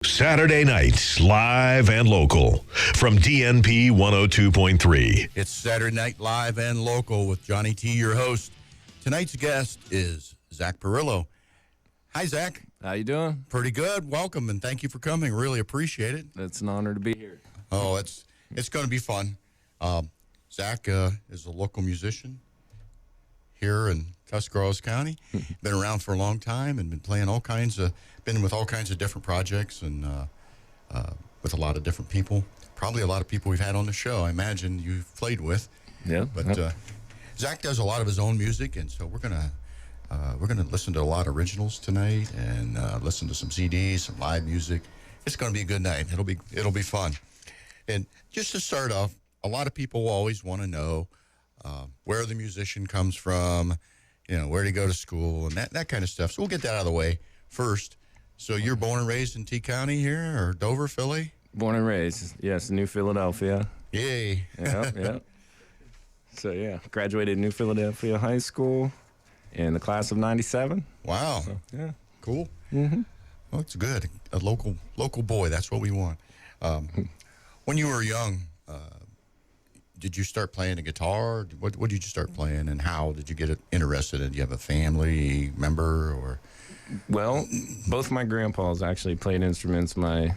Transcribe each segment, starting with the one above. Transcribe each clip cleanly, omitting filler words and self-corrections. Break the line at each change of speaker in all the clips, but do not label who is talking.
Saturday nights, live and local, from DNP 102.3.
It's Saturday Night Live and Local with Johnny T, your host. Tonight's guest is Zac Pirillo. Hi, Zac.
How you doing?
Pretty good. Welcome, and thank you for coming. Really appreciate it.
It's an honor to be here.
Oh, it's going to be fun. Zac is a local musician here in Tuscarawas County. Been around for a long time and been playing been with all kinds of different projects and with a lot of different people. Probably a lot of people we've had on the show, I imagine you've played with.
Yeah.
But Zac does a lot of his own music, and so we're gonna listen to a lot of originals tonight and listen to some CDs, some live music. It's gonna be a good night. It'll be fun. And just to start off, a lot of people always want to know where the musician comes from, where to go to school and that kind of stuff. So we'll get that out of the way first. So you're born and raised in T County here, or Dover, Philly?
Born and raised, yes, New Philadelphia.
Yay.
Yeah. So, yeah, graduated New Philadelphia High School in the class of 97.
Wow.
So, yeah.
Cool.
Mm-hmm.
Well, it's good. A local boy, that's what we want. When you were young, did you start playing the guitar? What did you start playing, and how did you get interested in it? Do you have a family member, or?
Well, both my grandpas actually played instruments. My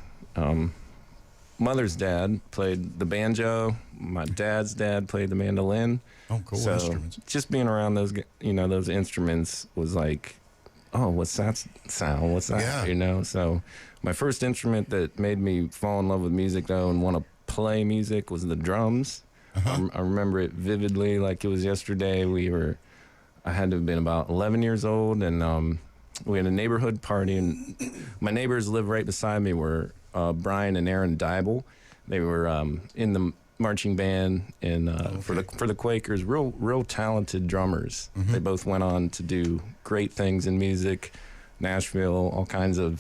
mother's dad played the banjo. My dad's dad played the mandolin.
Oh, cool instruments.
Just being around those instruments was like, oh, what's that sound? What's that?
Yeah.
So my first instrument that made me fall in love with music, though, and want to play music was the drums.
Uh-huh.
I remember it vividly, like it was yesterday. I had to have been about 11 years old, and we had a neighborhood party, and my neighbors lived right beside me were Brian and Aaron Dybel. They were in the marching band and for the Quakers, real talented drummers.
Mm-hmm.
They both went on to do great things in music, Nashville, all kinds of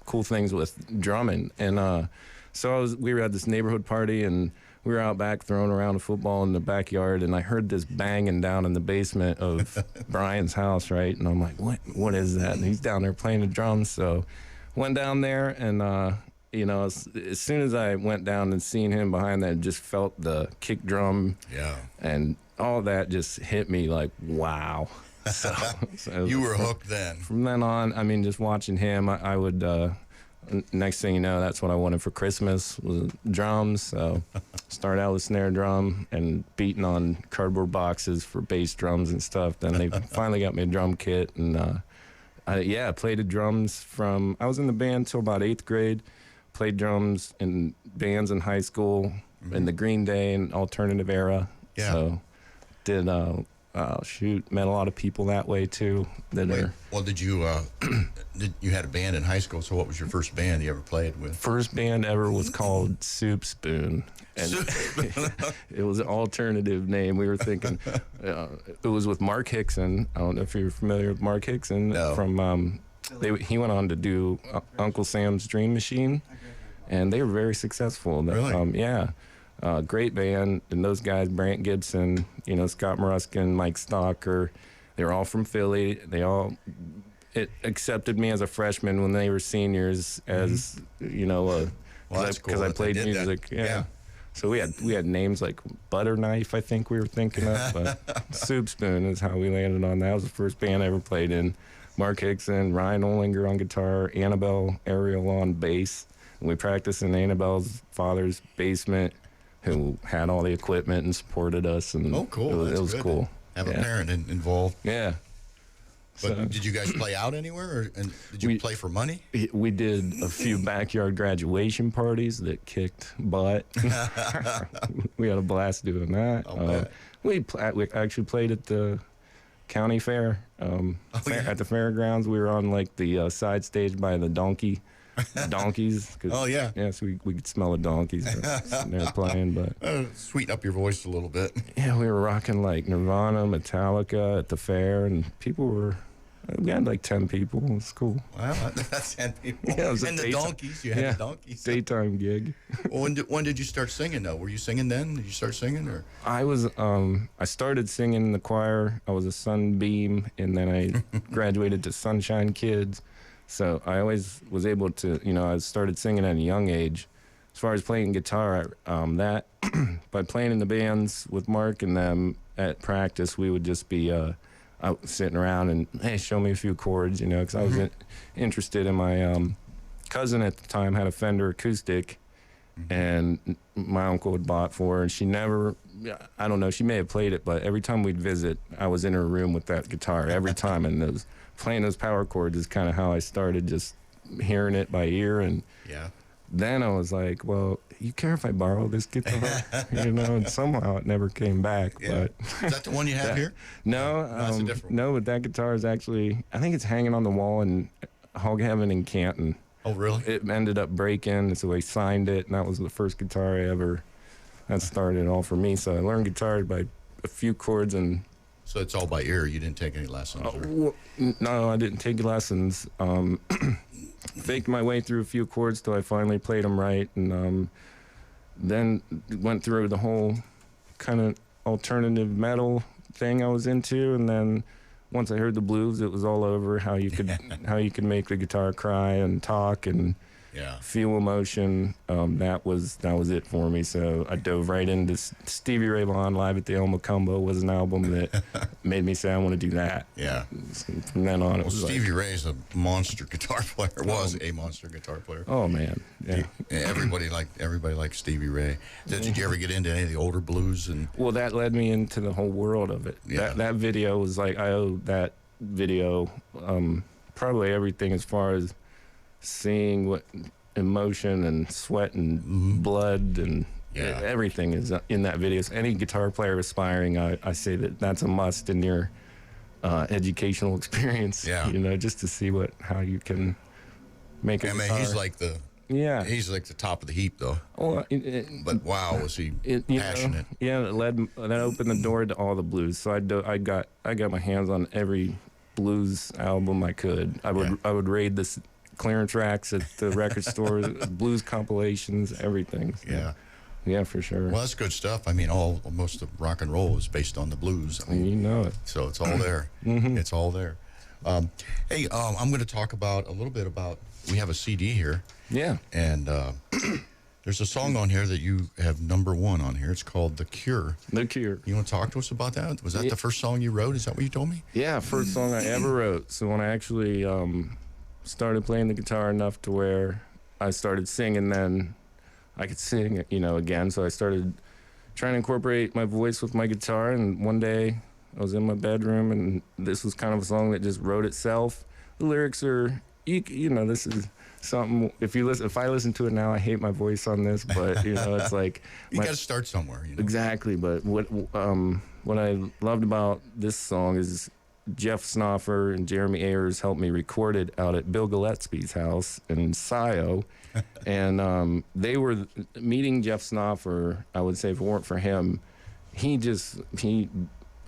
cool things with drumming. And so we were at this neighborhood party, and we were out back throwing around a football in the backyard, and I heard this banging down in the basement of Brian's house, right? And I'm like, what is that? And he's down there playing the drums. So went down there, and as soon as I went down and seen him behind that, just felt the kick drum.
Yeah.
And all that just hit me like, wow. So
You were hooked then.
From then on, I mean, just watching him, I would, next thing you know, that's what I wanted for Christmas was drums. So started out with snare drum and beating on cardboard boxes for bass drums and stuff. Then they finally got me a drum kit, and I played the drums I was in the band till about 8th grade. Played drums in bands in high school, in the Green Day and alternative era.
Yeah.
So did met a lot of people that way too.
Well, did you had a band in high school? So what was your first band you ever played with?
First band ever was called Soup Spoon, and it was an alternative name. We were thinking it was with Mark Hickson. I don't know if you're familiar with Mark Hickson.
No.
From he went on to do Uncle Sam's Dream Machine, and they were very successful.
Really?
Great band, and those guys, Brant Gibson, Scott Maruskin, Mike Stalker, they were all from Philly. They all accepted me as a freshman when they were seniors, as because I played music. Yeah. So we had names like Butter Knife, I think we were thinking of, but Soup Spoon is how we landed on that. That was the first band I ever played in. Mark Hickson, Ryan Olinger on guitar, Annabelle Ariel on bass. And we practiced in Annabelle's father's basement, who had all the equipment and supported us. And
cool.
It was cool.
Have a parent involved.
Yeah.
But did you guys play out anywhere, and did you play for money?
We did a few backyard graduation parties that kicked butt. We had a blast doing that. We actually played at the county fair. At the fairgrounds. We were on like the side stage by the donkeys.
Oh, yeah.
Yeah, so we could smell the donkeys sitting there playing. But
sweeten up your voice a little bit.
Yeah, we were rocking like Nirvana, Metallica at the fair, and we had like 10 people. It was cool.
Wow, that's 10 people.
Yeah,
and the donkeys. You had the donkeys.
Daytime gig.
Well, when did you start singing, though? Were you singing then? Did you start singing? Or
I started singing in the choir. I was a Sunbeam, and then I graduated to Sunshine Kids. So I always was able to, I started singing at a young age. As far as playing guitar, that by playing in the bands with Mark and them at practice, we would just be out sitting around and, hey, show me a few chords, because I was interested in my cousin at the time had a Fender acoustic, and my uncle had bought for her, and she never, I don't know, she may have played it, but every time we'd visit, I was in her room with that guitar every time, and playing those power chords is kind of how I started, just hearing it by ear. And then I was like, well, you care if I borrow this guitar? And somehow it never came back. But
is that the one you have here?
No,
that's a different one.
No, but that guitar is actually, I think it's hanging on the wall in Hog Heaven in Canton.
Oh, really?
It ended up breaking, so I signed it, and that was the first guitar that started it all for me. So I learned guitar by a few chords. And
so it's all by ear. You didn't take any lessons?
No, I didn't take lessons. Faked my way through a few chords till I finally played them right, and then went through the whole kind of alternative metal thing I was into, and then once I heard the blues, it was all over how you could make the guitar cry and talk and feel emotion. That was it for me. So I dove right into Stevie Ray Vaughan Live at the El Macumbo. Was an album that made me say I want to do that.
Yeah.
From then on, it was
Stevie Ray's a monster guitar player. Was a monster guitar player.
Oh man, yeah.
Everybody liked Stevie Ray. Did you ever get into any of the older blues?
Well, that led me into the whole world of it.
Yeah.
That video was like, I owe that video probably everything as far as seeing what emotion and sweat and blood and everything is in that video. So any guitar player aspiring, I say that's a must in your educational experience.
Yeah.
Just to see how you can make a guitar.
He's like he's like the top of the heap, though.
Oh,
but wow, was he passionate?
That opened the door to all the blues. So I got my hands on every blues album I could. I would raid this clearance racks at the record stores, blues compilations, everything. So, yeah, for sure.
Well, that's good stuff. I mean, most of rock and roll is based on the blues. I mean,
you know it.
So it's all there. It's all there. Hey, I'm going to talk a little bit about. We have a CD here.
Yeah.
And there's a song on here that you have #1 on here. It's called "The Cure."
The Cure.
You want to talk to us about that? Was that the first song you wrote? Is that what you told me?
Yeah, first song I ever wrote. So when I actually started playing the guitar enough to where I started singing, then I could sing, again. So I started trying to incorporate my voice with my guitar. And one day I was in my bedroom, and this was kind of a song that just wrote itself. The lyrics are, this is something. If I listen to it now, I hate my voice on this, but it's like
you got to start somewhere.
Exactly. But what I loved about this song is Jeff Snoffer and Jeremy Ayers helped me record it out at Bill Gillespie's house in Scio. And they were meeting Jeff Snoffer. I would say if it weren't for him, he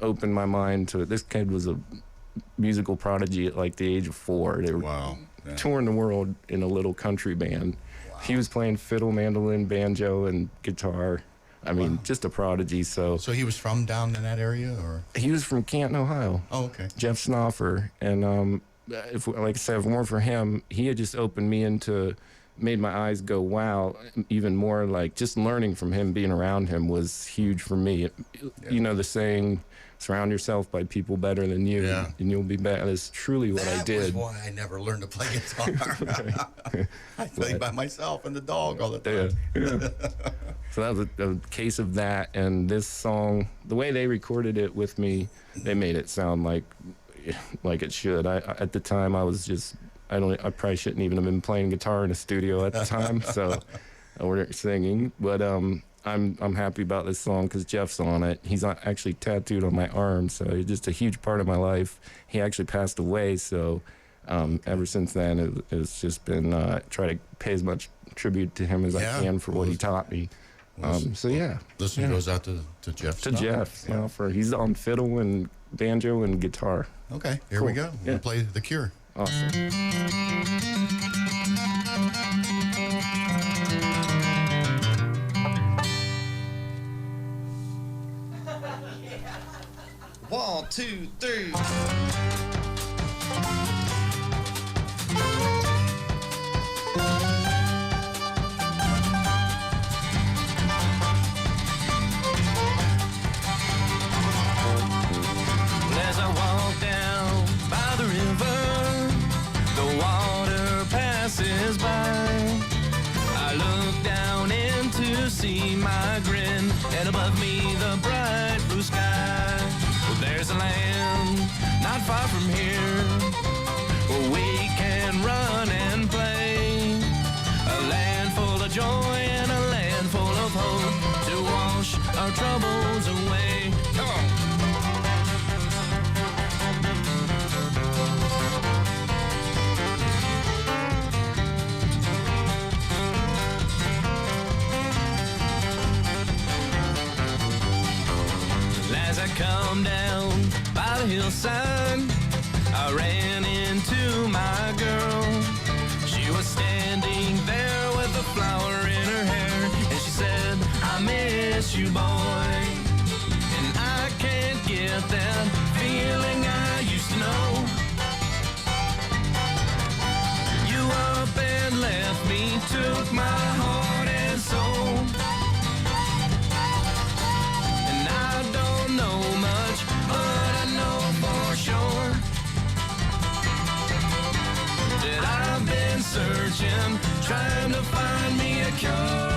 opened my mind to it. This kid was a musical prodigy at like the age of 4. They were touring the world in a little country band. Wow. He was playing fiddle, mandolin, banjo, and guitar. I mean, just a prodigy. So
he was from down in that area, or
he was from Canton, Ohio.
Oh, okay.
Jeff Snoffer, and like I said, if it weren't for him, he had just opened me made my eyes go wow even more. Like just learning from him, being around him was huge for me. The saying, surround yourself by people better than you, and you'll be better. That's truly what I did.
That was why I never learned to play guitar. I played by myself and the dog all the time.
Yeah. So that was a case of that. And this song, the way they recorded it with me, they made it sound like it should. At the time, I was just, I probably shouldn't even have been playing guitar in a studio at the time. So I wasn't singing, but I'm happy about this song because Jeff's on it. He's actually tattooed on my arm, so he's just a huge part of my life. He actually passed away, so ever since then, it's just been try to pay as much tribute to him as I can for what he taught me. This
goes out to Jeff.
To Jeff, he's on fiddle and banjo and guitar.
Okay, here we go. We'll play The Cure.
Awesome.
One, two, three.
far from here, where we can run and play. A land full of joy and a land full of hope to wash our troubles away. Come on. As I come down by the hillside, I ran into my girl. She was standing there with a flower in her hair, and she said, I miss you, boy. And I can't get that feeling I used to know. You up and left me, took my heart and soul. And I don't know much, but I know for sure that I've been searching, trying to find me a cure.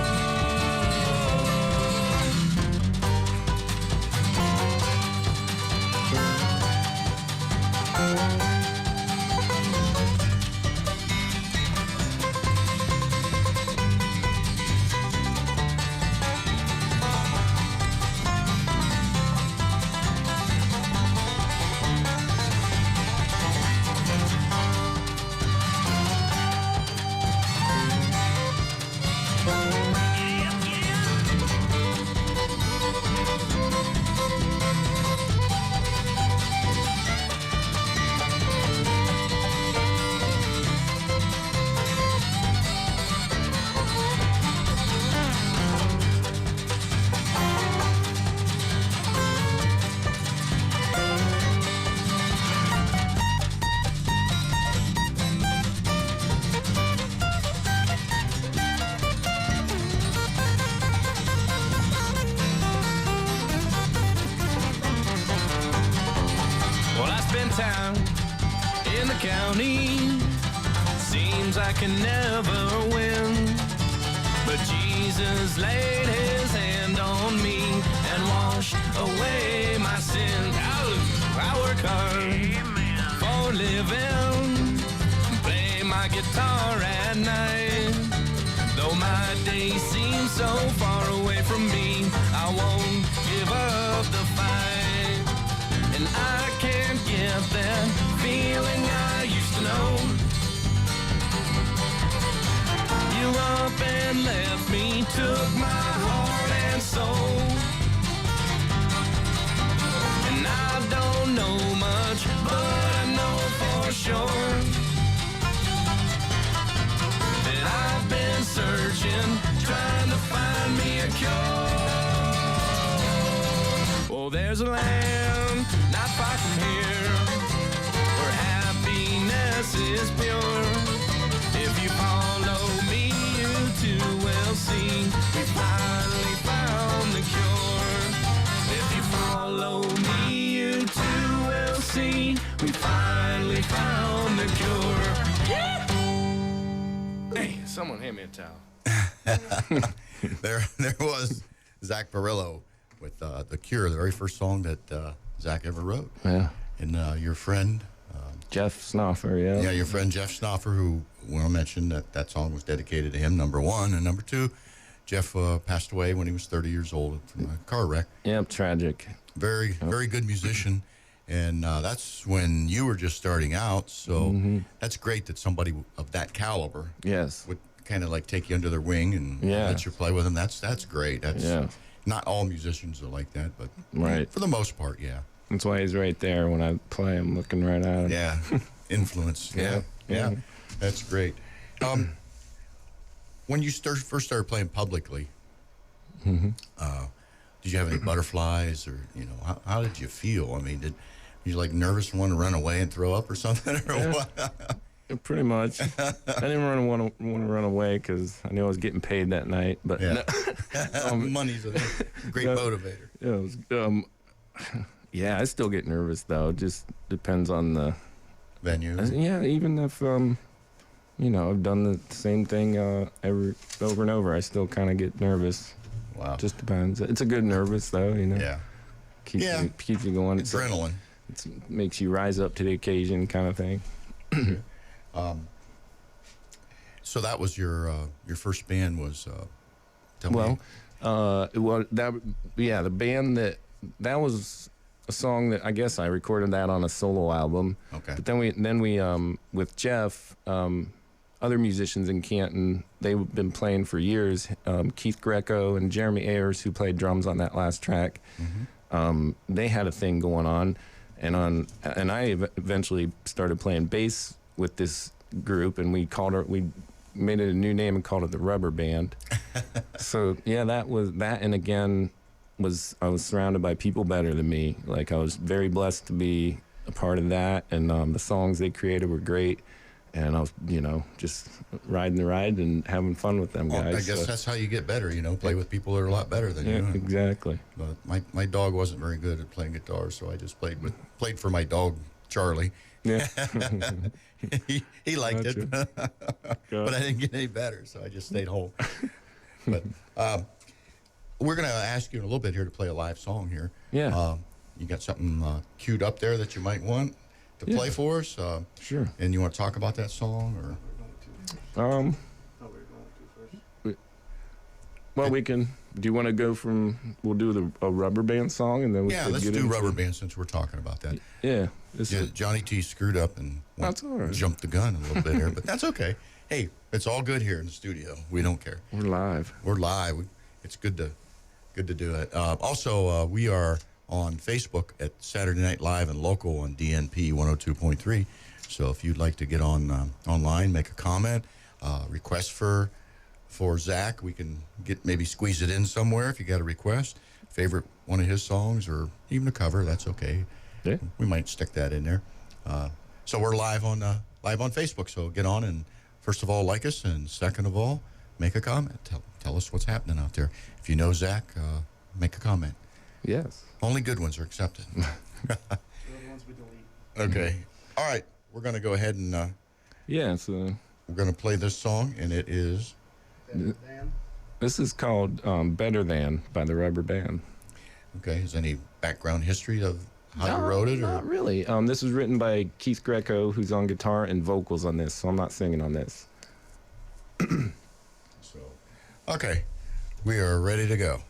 Town in the county, seems I can never win, but Jesus laid his hand on me and washed away my sin. I work hard for a living, play my guitar at night. Though my days seem so far away from me, I won't give up the fight. And I can't get that feeling I used to know. You up and left me, took my heart and soul. And I don't know much, but I know for sure that I've been searching, trying to find me a cure. Oh, there's a land not far from here, where happiness is pure. If you follow me, you too will see we finally found the cure. If you follow me, you too will see we finally found the cure. Yeah! Hey, someone hand me a towel.
There was Zac Pirillo with The Cure, the very first song that Zac ever wrote.
Yeah.
And your friend...
Jeff Snoffer, yeah.
Yeah, your friend Jeff Snoffer, who I mentioned that song was dedicated to him, number one. And number two, Jeff passed away when he was 30 years old from a car wreck.
Yep, tragic.
Very good musician. And that's when you were just starting out. So that's great that somebody of that caliber would kind of like take you under their wing and let you play with them. That's great. That's not all musicians are like that, but for the most part, yeah.
That's why he's right there when I play. I'm looking right at him.
Yeah, influence. Yeah. That's great. When you first started playing publicly, did you have any butterflies, or how did you feel? I mean, were you like nervous and want to run away and throw up or something, or what?
Pretty much. I didn't want to run away because I knew I was getting paid that night. But
money's a great motivator.
Yeah, I still get nervous though. It just depends on the
venue.
Yeah, even if I've done the same thing over and over, I still kind of get nervous.
Wow.
Just depends. It's a good nervous though,
Yeah.
Keeps you going.
Adrenaline.
It makes you rise up to the occasion, kind of thing.
So that was your first band was. Tell me.
The band that was a song that I guess I recorded that on a solo album.
Okay.
But then we with Jeff, other musicians in Canton, they've been playing for years. Keith Greco and Jeremy Ayers, who played drums on that last track, they had a thing going on, and I eventually started playing bass with this group, and we made it a new name and called it the Rubber Band. So yeah, that was that, and again, I was surrounded by people better than me. Like, I was very blessed to be a part of that, and the songs they created were great, and I was, just riding the ride and having fun with them guys.
I guess that's how you get better, play with people that are a lot better than you.
Exactly.
But my dog wasn't very good at playing guitar, so I just played for my dog Charlie.
Yeah.
he liked
Gotcha.
it, but I didn't get any better, so I just stayed home. But we're going to ask you in a little bit here to play a live song here.
Yeah.
You got something queued up there that you might want to play for us?
Sure.
And you want to talk about that song, or?
Well, we can. Do you want to go from? We'll do a Rubber Band song, and then
let's do Rubber Band since we're talking about that.
Yeah.
Johnny T screwed up and
That's all right.
jumped the gun a little bit here, but that's okay. Hey, it's all good here in the studio. We don't care.
We're live.
We're live. It's good to do it. Also, we are on Facebook at Saturday Night Live and Local on DNP 102.3. So if you'd like to get on online, make a comment, request for Zac, we can maybe squeeze it in somewhere if you got a request. Favorite one of his songs, or even a cover, that's okay.
Yeah.
We might stick that in there. So we're live on Facebook. So get on and first of all like us, and second of all make a comment. Tell us what's happening out there. If you know Zac, make a comment.
Yes.
Only good ones are accepted. Okay. All right. We're going to go ahead and
So
we're going to play this song, and it is.
This is called Better Than by the Rubber Band.
Okay. Is any background history of how you wrote it? Or?
Not really. This was written by Keith Greco, who's on guitar and vocals on this, so I'm not singing on this.
Okay. We are ready to go.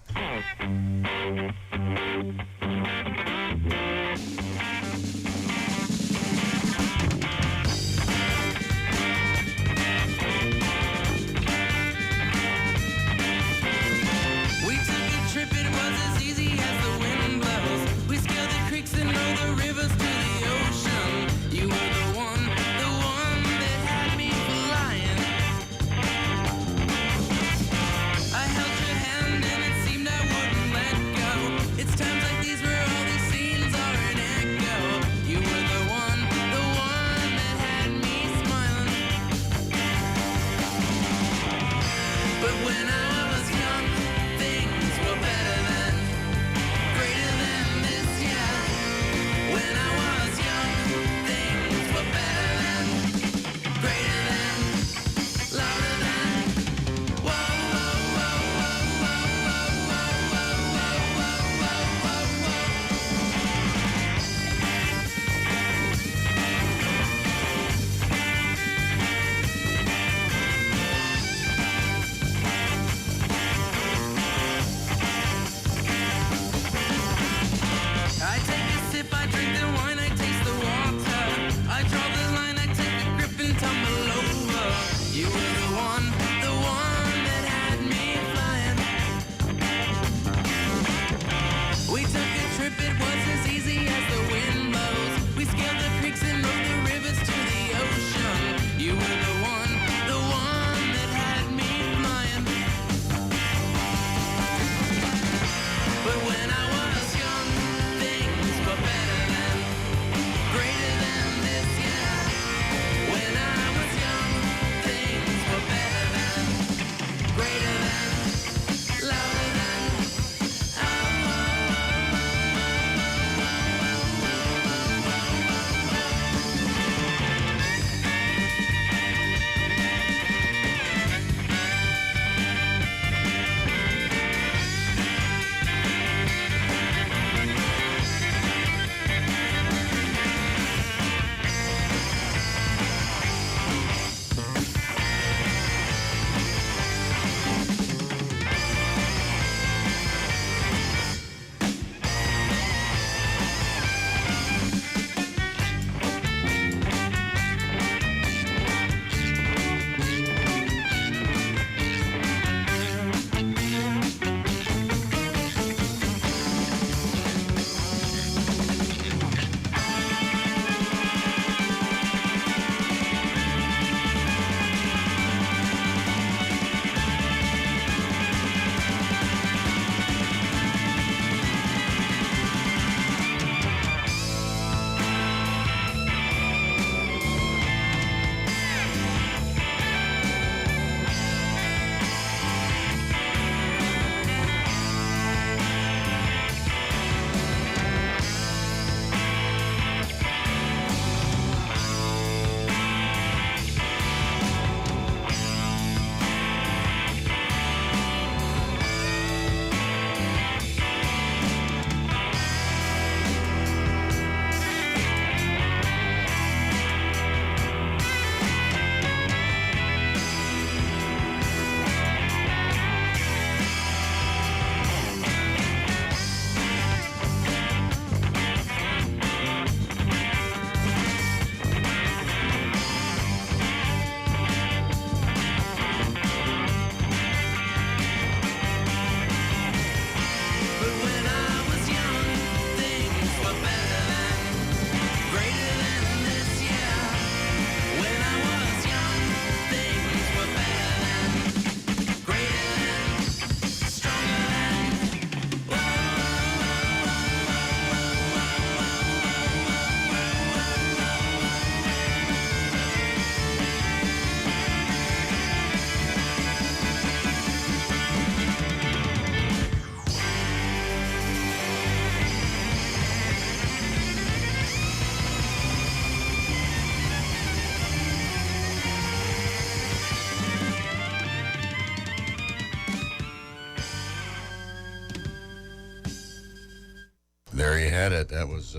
had it. That was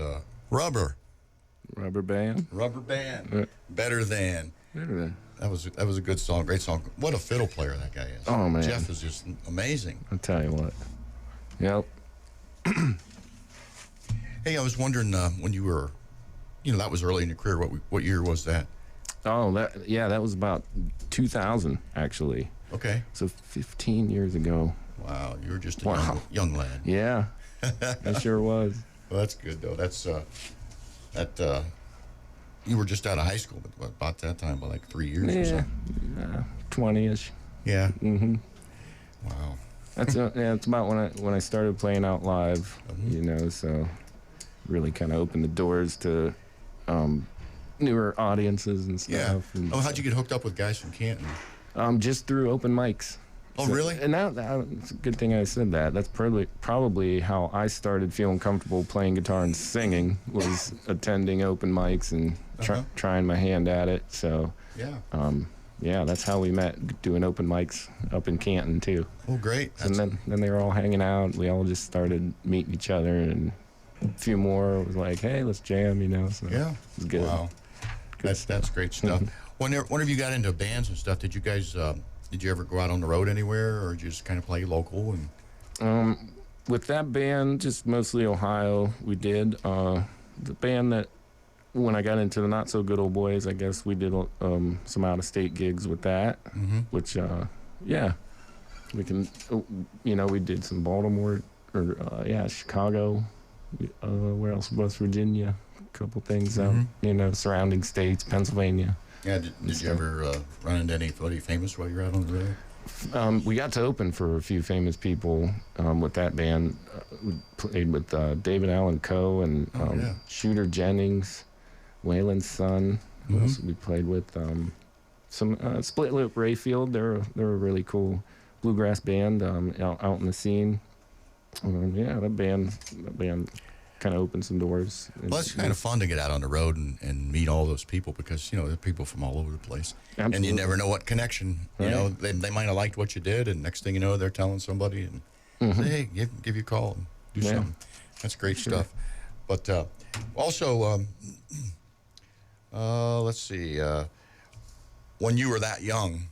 Rubber.
Rubber Band.
Rubber Band. Better Than. That was a good song, great song. What a fiddle player that guy is.
Oh, man.
Jeff is just amazing.
I'll tell you what. Yep.
Hey, I was wondering when you were, that was early in your career. What year was that?
Oh, that was about 2000, actually.
Okay.
So 15 years ago.
Wow, you were just a young lad.
Yeah, I sure was.
Well, that's good, though. That's, you were just out of high school, but about that time, about like 3 years or so.
20-ish.
Yeah.
Mm-hmm.
Wow.
That's it's about when I started playing out live, so really kind of opened the doors to newer audiences and stuff.
Yeah.
And
how'd you get hooked up with guys from Canton?
Just through open mics.
Oh, really?
And it's a good thing I said that. That's probably how I started feeling comfortable playing guitar and singing, was attending open mics and trying my hand at it. So, that's how we met, doing open mics up in Canton, too.
Oh, great.
And then they were all hanging out. We all just started meeting each other, and a few more was like, hey, let's jam, So
yeah.
It was good.
Wow. That's great stuff. Whenever you got into bands and stuff, did you guys... did you ever go out on the road anywhere, or did you just kind of play local? And
with that band, just mostly Ohio, we did. The band that, when I got into the Not So Good Old Boys, I guess we did some out-of-state gigs with that, which, we can, we did some Baltimore, Chicago, where else? West Virginia, a couple things out, surrounding states, Pennsylvania.
Yeah, did you ever run into anybody famous while you were out on the road?
We got to open for a few famous people with that band. We played with David Allan Coe and Shooter Jennings, Waylon's son. Who else we played with? Some Split Lip Rayfield. They're a really cool bluegrass band out in the scene. That band kind of opened some doors.
Well, it's kind of fun to get out on the road and meet all those people, because there are people from all over the place.
Absolutely.
And you never know what connection.
Right.
They might have liked what you did, and next thing you know, they're telling somebody and say, hey, give you a call and do something. That's great stuff. But also, let's see. When you were that young,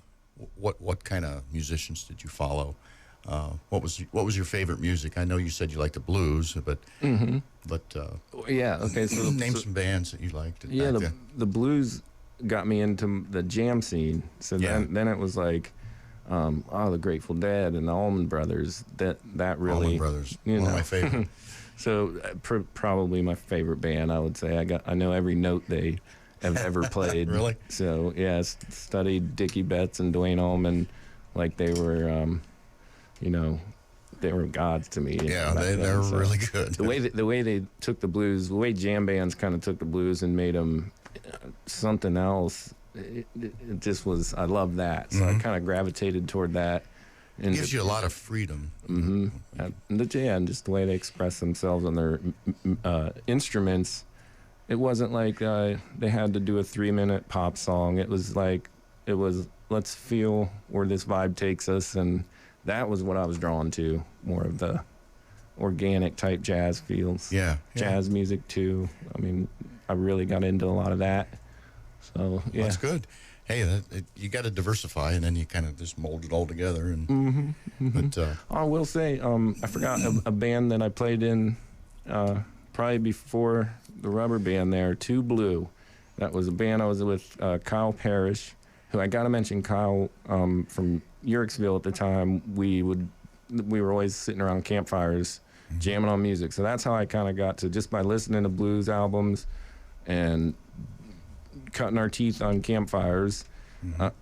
what kind of musicians did you follow? What was your favorite music? I know you said you liked the blues, but
okay. So
name some bands that you liked.
Yeah, the blues got me into the jam scene. So then it was like, the Grateful Dead and the Allman Brothers. That really,
Allman Brothers, one of my favorite.
So probably my favorite band, I would say. I know every note they have ever played.
Really?
So studied Dickie Betts and Dwayne Allman like they were. They were gods to me.
Yeah, they're really good.
The way they took the blues, the way jam bands kind of took the blues and made them something else, it just was. I love that, so I kind of gravitated toward that.
And it gives you a lot of freedom.
And just the way they express themselves on their instruments. It wasn't like they had to do a 3-minute pop song. It was let's feel where this vibe takes us, and that was what I was drawn to, more of the organic type jazz feels.
Yeah.
Jazz music too. I mean, I really got into a lot of that. So, yeah.
That's good. Hey, you got to diversify, and then you kind of just mold it all together. And But
I will say, I forgot a band that I played in probably before the Rubber Band there, Two Blue. That was a band I was with, Kyle Parrish, who I got to mention Kyle from Yerkesville at the time. We were always sitting around campfires jamming on music. So that's how I kind of got to, just by listening to blues albums and cutting our teeth on campfires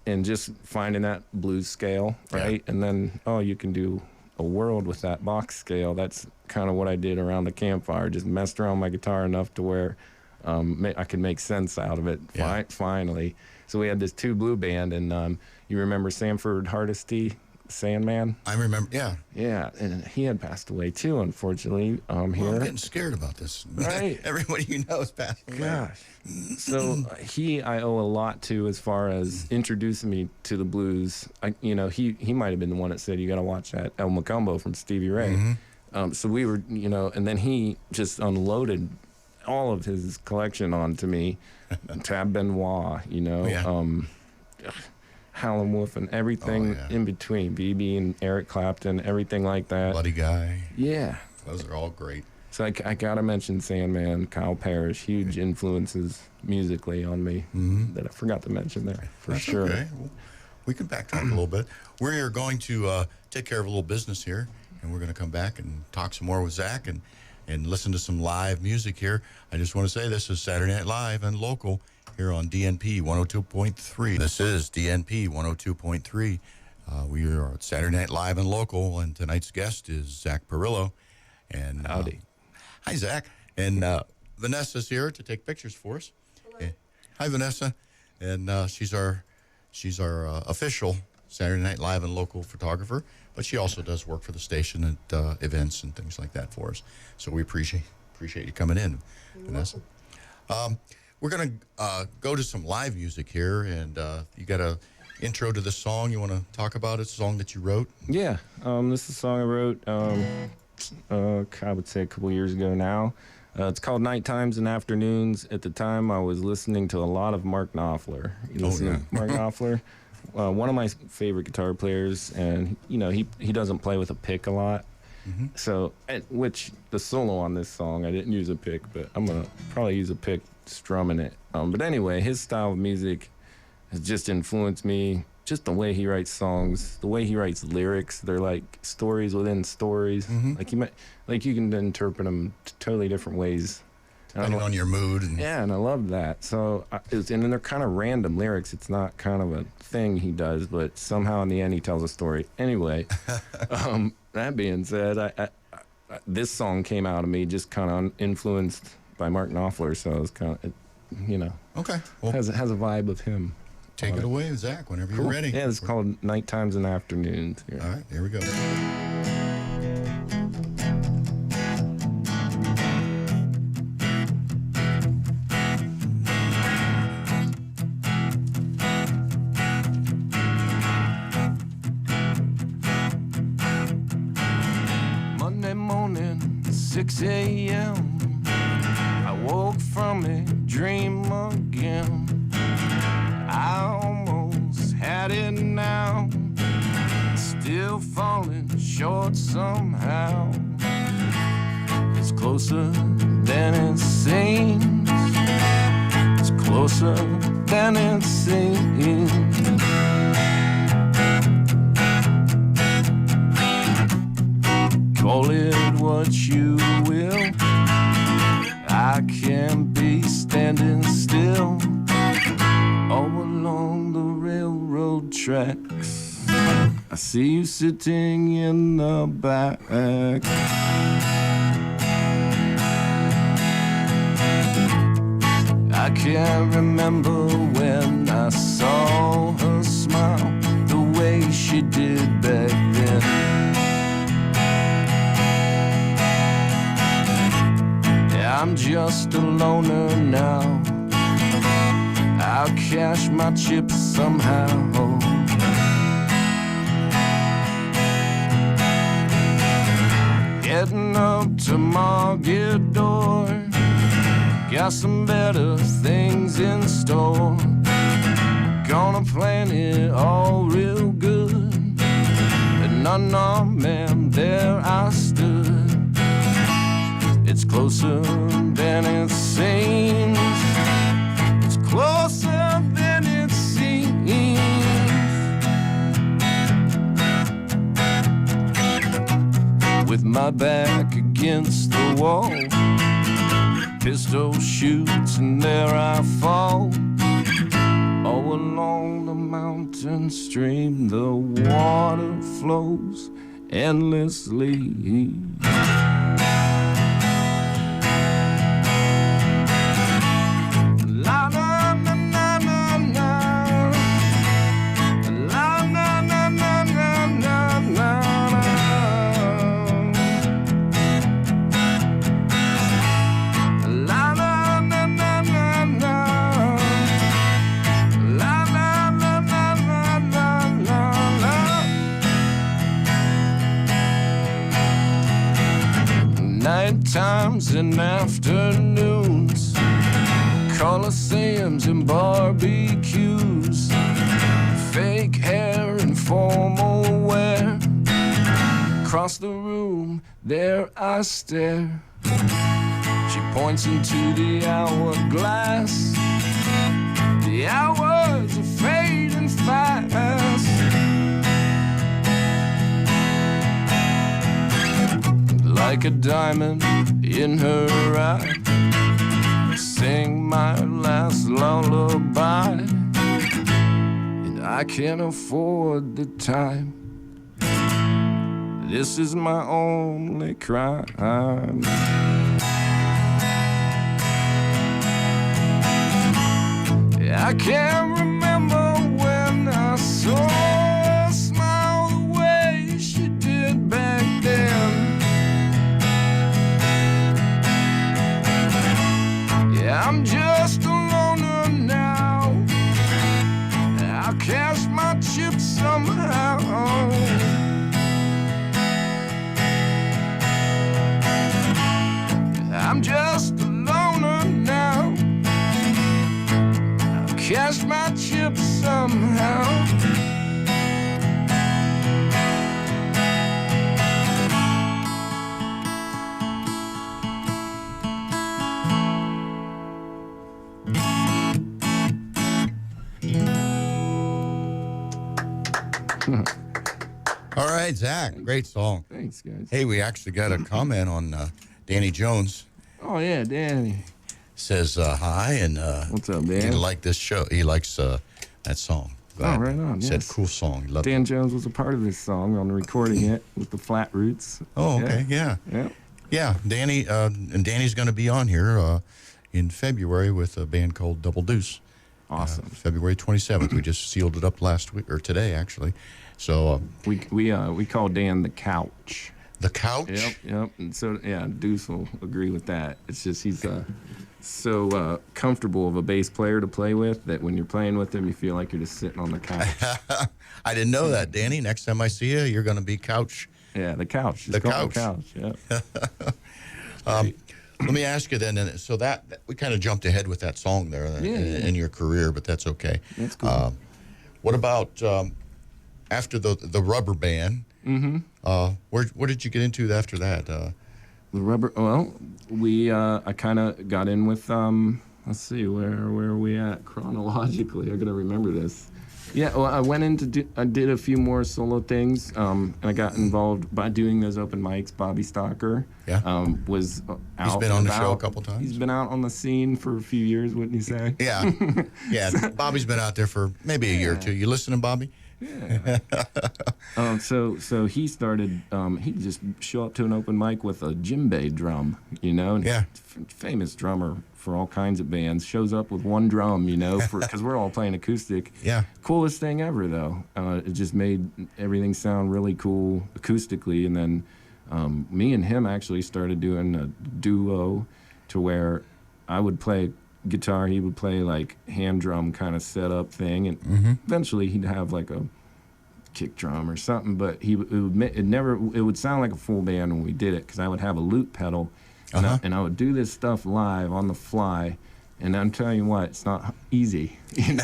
and just finding that blues scale, right? Yeah. And then, you can do a world with that box scale. That's kind of what I did around the campfire, just messed around my guitar enough to where I could make sense out of it finally. So we had this Two Blue band, and you remember Sanford Hardesty, Sandman?
I remember, yeah.
Yeah, and he had passed away too, unfortunately, here.
I'm getting scared about this.
Right.
Everybody you know is passed away.
Gosh. So I owe a lot to, as far as introducing me to the blues. He might have been the one that said, you got to watch that El Macumbo from Stevie Ray. So we were, and then he just unloaded all of his collection onto me. Tab Benoit, Howlin' Wolf and everything in between, BB and Eric Clapton, everything like that.
Buddy Guy.
Yeah.
Those are all great.
So I gotta mention Sandman, Kyle Parrish, huge influences musically on me that I forgot to mention there, That's sure.
Okay. Well, we can backtrack a little bit. We're going to take care of a little business here, and we're going to come back and talk some more with Zac and listen to some live music here. I just want to say this is Saturday Night Live and local here on DNP 102.3. This is DNP 102.3. We are at Saturday Night Live and local, and tonight's guest is Zac Pirillo. And
howdy.
Hi, Zac. And Vanessa's here to take pictures for us.
Hello.
Hi, Vanessa. And she's our official Saturday Night Live and local photographer, but she also does work for the station at events and things like that for us. So we appreciate you coming in, Vanessa. We're going to go to some live music here, and you got a intro to this song you want to talk about? It's a song that you wrote?
Yeah, this is a song I wrote, I would say a couple years ago now. It's called Night Times and Afternoons. At the time, I was listening to a lot of Mark Knopfler. You listen to Mark Knopfler? One of my favorite guitar players, and, he doesn't play with a pick a lot. So, which the solo on this song, I didn't use a pick, but I'm going to probably use a pick strumming it. But anyway, his style of music has just influenced me. Just the way he writes songs, the way he writes lyrics, they're like stories within stories. Like you can interpret them totally different ways.
Depending on your mood.
And I love that. So, and then they're kind of random lyrics. It's not kind of a thing he does, but somehow in the end he tells a story. Anyway, that being said, I this song came out of me just kind of influenced by Mark Knopfler, so it's kind of,
Okay. Well,
has a vibe of him.
Take it away, Zac, whenever you're ready.
Yeah, it's called Night Times and Afternoons. Here.
All right, here we go.
Monday morning, 6 a.m. I woke from a dream again. I almost had it now, still falling short somehow. It's closer than it seems. It's closer than it seems. Call it what you will. I can't be standing still all along the railroad tracks. I see you sitting in the back. I can't remember when I saw her smile the way she did back then. I'm just a loner now. I'll cash my chips somehow. Heading up to Margador. Got some better things in store. Gonna plan it all real good. And no, man, there I stood. It's closer than it seems. It's closer than it seems. With my back against the wall, pistol shoots and there I fall. All along the mountain stream, the water flows endlessly. night times and afternoons, Coliseums and barbecues, fake hair and formal wear. Across the room, there I stare. She points into the hourglass. The hours are fading fast. Like a diamond in her eye, sing my last lullaby, and I can't afford the time. This is my only crime. I can't remember when I saw her smile the way she did back then. Yeah, I'm just a loner now. I'll cash my chips somehow. I'm just a loner now. I'll cash my chips somehow.
All right, Zach, great song.
Thanks, guys.
Hey, we actually got a comment on Danny Jones.
Oh, yeah, Danny.
Says hi, and
What's up,
he
Dan?
liked this show. He likes that song.
Oh, right on,
Said
yes.
cool song. He loved it.
Dan Jones was a part of this song on recording it with the Flat Roots.
Oh, okay, yeah. Yeah, Danny, and Danny's going to be on here in February with a band called Double Deuce.
Awesome.
February 27th. We just sealed it up last week, or today, actually. So
We call Dan the Couch.
the couch.
Yep. And so, yeah, Deuce will agree with that. It's just he's so comfortable of a bass player to play with that when you're playing with him, you feel like you're just sitting on the couch.
I didn't know that, Danny. Next time I see you, you're going to be couch.
Yeah, the couch. Just
The
call it
couch.
Yeah.
Let me ask you then. So that we kind of jumped ahead with that song there in your career, but that's okay.
That's cool.
What about after the rubber band? Mm-hmm. Where did you get into after that?
The rubber. Well, I kind of got in with. Let's see, where are we at chronologically? I gotta remember this. Yeah, well, I went into I did a few more solo things, and I got involved by doing those open mics. Bobby Stalker, was out.
He's been on the show a
about.
couple times.
He's been out on the scene for a few years, wouldn't you say?
Yeah, yeah. Bobby's been out there for maybe a year or two. You listening, Bobby?
Yeah. So he started. He'd just show up to an open mic with a djembe drum, and famous drummer for all kinds of bands. Shows up with one drum, because we're all playing acoustic.
Yeah.
Coolest thing ever, though. It just made everything sound really cool acoustically, and then me and him actually started doing a duo, to where I would play guitar, he would play like hand drum kind of setup thing, and eventually he'd have like a kick drum or something, but it would sound like a full band when we did it, because I would have a loop pedal, and I would do this stuff live on the fly, and I'm telling you what, it's not easy, and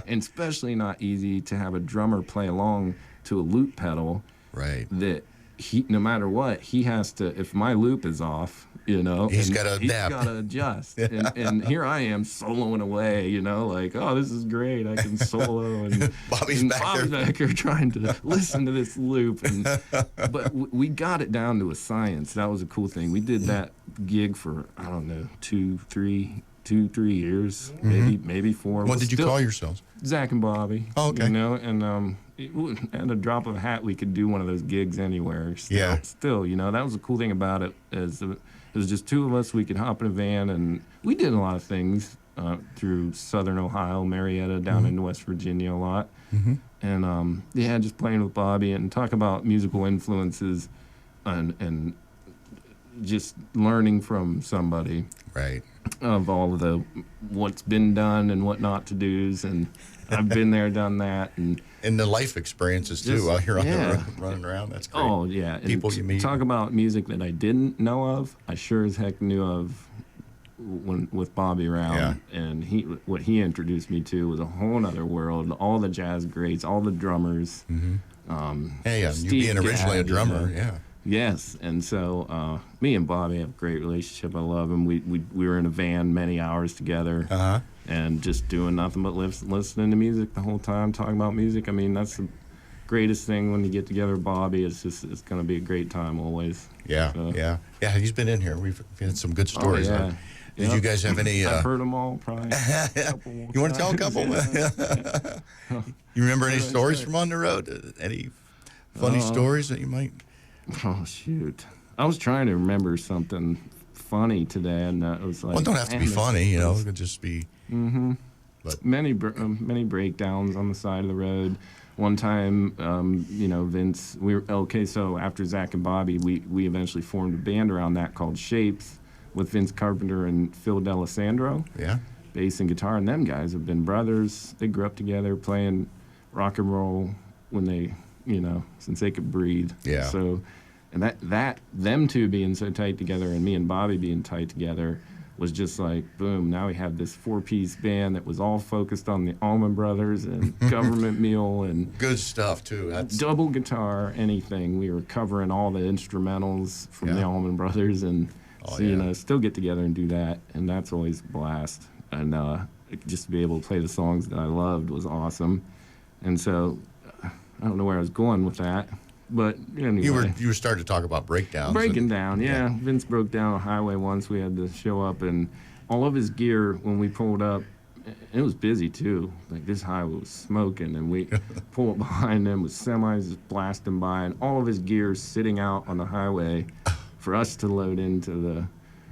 especially not easy to have a drummer play along to a loop pedal,
right?
That no matter what, he has to, if my loop is off,
he's got to adapt.
He's got to adjust. And here I am soloing away, like, oh, this is great. I can solo. And
Bobby's back
there trying to listen to this loop. But we got it down to a science. That was a cool thing. We did that gig for, I don't know, 2-3 years, maybe 4.
What did you call yourselves?
Zach and Bobby.
Oh, okay.
And at a drop of a hat, we could do one of those gigs anywhere. Still, that was the cool thing about it, is it was just two of us. We could hop in a van, and we did a lot of things through southern Ohio, Marietta, down into West Virginia a lot. And just playing with Bobby and talk about musical influences and just learning from somebody.
Right.
Of all of the what's been done and what not to do's, and I've been there, done that, and
And the life experiences too while you're on the road, running around. That's great.
Oh yeah,
People
and
you meet.
Talk about music that I didn't know of. I sure as heck knew of with Bobby around, and what he introduced me to was a whole other world. All the jazz greats, all the drummers.
Hey, you being originally a drummer,
Yes, and so me and Bobby have a great relationship. I love him. We were in a van many hours together, and just doing nothing but listening to music the whole time, talking about music. I mean, that's the greatest thing when you get together with Bobby. It's going to be a great time always.
Yeah. He's been in here. We've had some good stories.
Oh, yeah.
Did you guys have any?
I've heard them all, probably.
You want to tell a couple? You remember any stories from on the road? Any funny stories that you might?
Oh shoot! I was trying to remember something funny today, and it was like.
Well, it don't have to be funny, it could just be.
But many breakdowns on the side of the road. One time, Vince. So after Zac and Bobby, we eventually formed a band around that called Shapes, with Vince Carpenter and Phil D'Alessandro.
Yeah. Bass
and guitar, and them guys have been brothers. They grew up together playing rock and roll when they, since they could breathe.
Yeah.
So, and that them two being so tight together and me and Bobby being tight together was just like, boom, now we have this 4-piece band that was all focused on the Allman Brothers and Government Mule and
good stuff too. That's
double guitar, anything. We were covering all the instrumentals from the Allman Brothers and still get together and do that, and that's always a blast. And just to be able to play the songs that I loved was awesome. And so I don't know where I was going with that, but anyway.
You were starting to talk about breakdowns.
Breaking down, yeah. Vince broke down a highway once. We had to show up, and all of his gear when we pulled up, it was busy too. Like this highway was smoking, and we pull up behind him with semis just blasting by, and all of his gear sitting out on the highway for us to load into the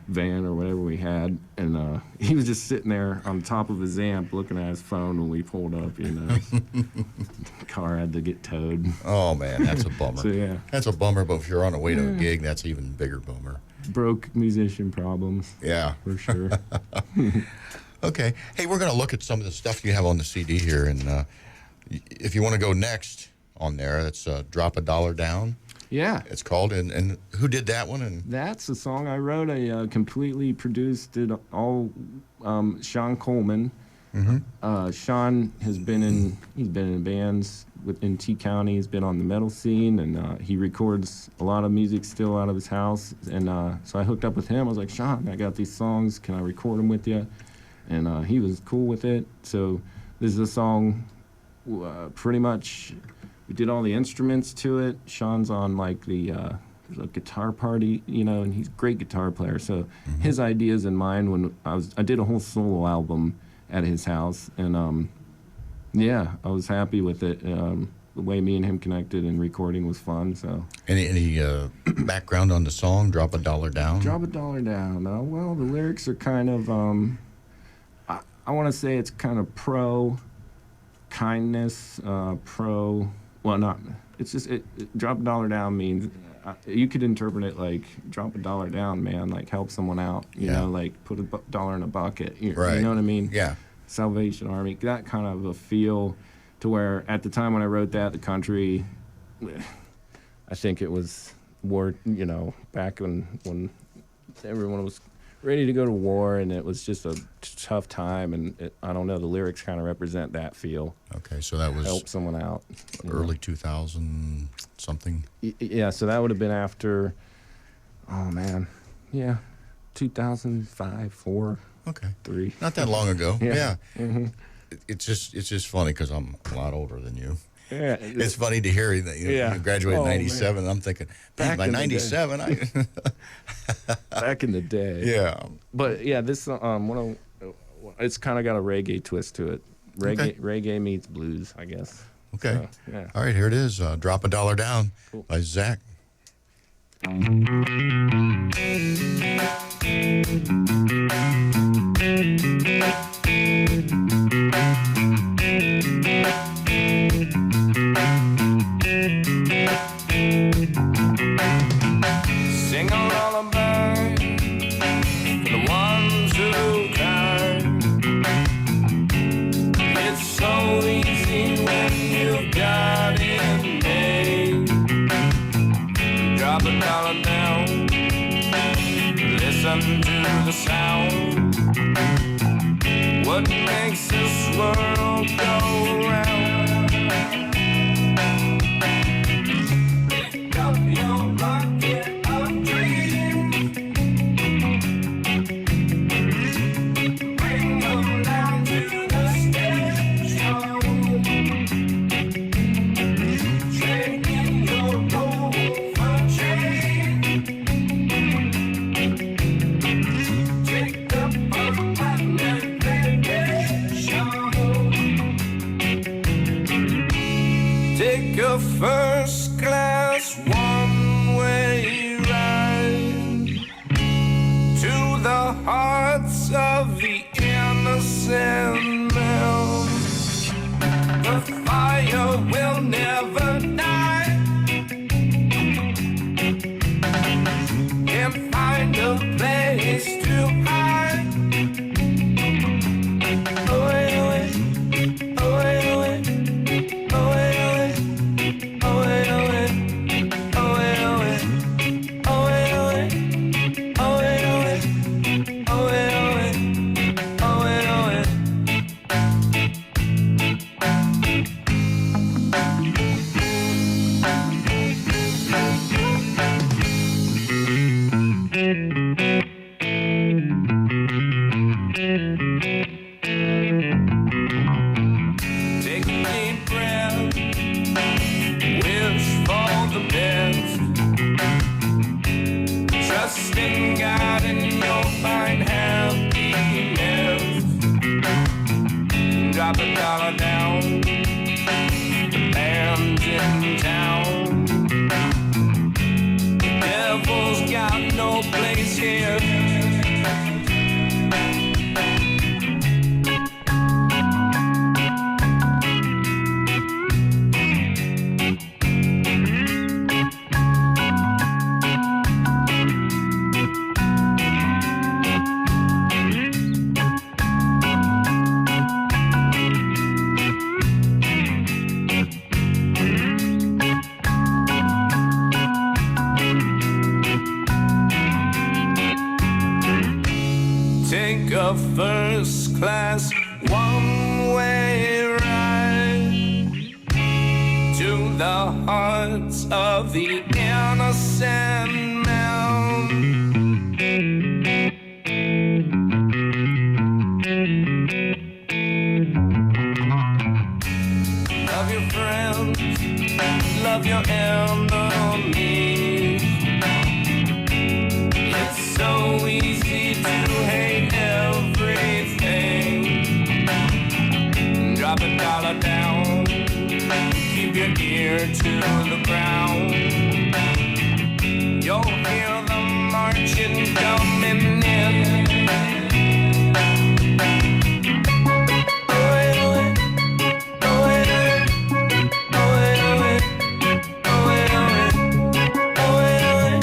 van or whatever we had, and he was just sitting there on top of his amp looking at his phone when we pulled up. The car had to get towed.
Oh man, that's a bummer.
So
that's a bummer. But if you're on the way to a gig, that's even bigger bummer.
Broke musician problems.
Yeah,
for sure.
Okay, hey, we're gonna look at some of the stuff you have on the CD here, and if you want to go next on there, it's "Drop a Dollar Down."
Yeah.
It's called, and who did that one? And
that's a song I wrote. I completely produced it all. Sean Coleman. Sean has been in bands in T County. He's been on the metal scene, and he records a lot of music still out of his house. And so I hooked up with him. I was like, Sean, I got these songs. Can I record them with you? And he was cool with it. So this is a song pretty much. We did all the instruments to it. Sean's on like the there's a guitar party, and he's a great guitar player. So his ideas and mine when I did a whole solo album at his house, and I was happy with it. The way me and him connected and recording was fun. So
any background on the song "Drop a Dollar Down"?
Drop a Dollar Down. Well, the lyrics are kind of I want to say it's kind of pro kindness, pro. Well, not. It's just drop a dollar down means you could interpret it like drop a dollar down, man. Like help someone out. You know, like put a dollar in a bucket.
Right.
You know what I mean?
Yeah.
Salvation Army. That kind of a feel to where at the time when I wrote that, the country. I think it was war. Back when everyone was ready to go to war, and it was just a tough time, and I don't know, the lyrics kind of represent that feel.
Okay, so that was
help someone out.
Early 2000 something.
Yeah, so that would have been after. Oh man, 2005, 4.
Okay,
3.
Not that long ago. Yeah.
Mm-hmm.
It's just funny because I'm a lot older than you.
Yeah,
it's funny to hear that you graduated in '97. I'm thinking, back by '97,
back in the day.
Yeah,
but this it's kind of got a reggae twist to it. Reggae meets blues, I guess.
Okay.
So,
All right, here it is. "Drop a Dollar Down" by Zac.
Sing a lullaby for the ones who cry. It's so easy when you've got drop a dollar down. Listen to the sound. What makes this world go round? Pick up your bucket of dreams. Bring them down to the station. Trade in your gold for change. Take up a platinum vacation. Take a first class one-way ride to the hearts of the innocent man. The fire will never die. And find a place to hide. Away, away, away, away, away, away, away, away, away, away, away, away, away, away, away, away. Take a deep breath, wish for the best. Trust in God and you'll find happiness. Drop a dollar down, the band's in town. The devil's got no place here. Take a first class one-way ride to the hearts of the innocent man. Love your friends, love your enemies. It's so easy to hate everything. Drop a dollar down, keep your ear to the ground. You'll hear them marching coming in. Away, away, away, away, away, away, away, away, away.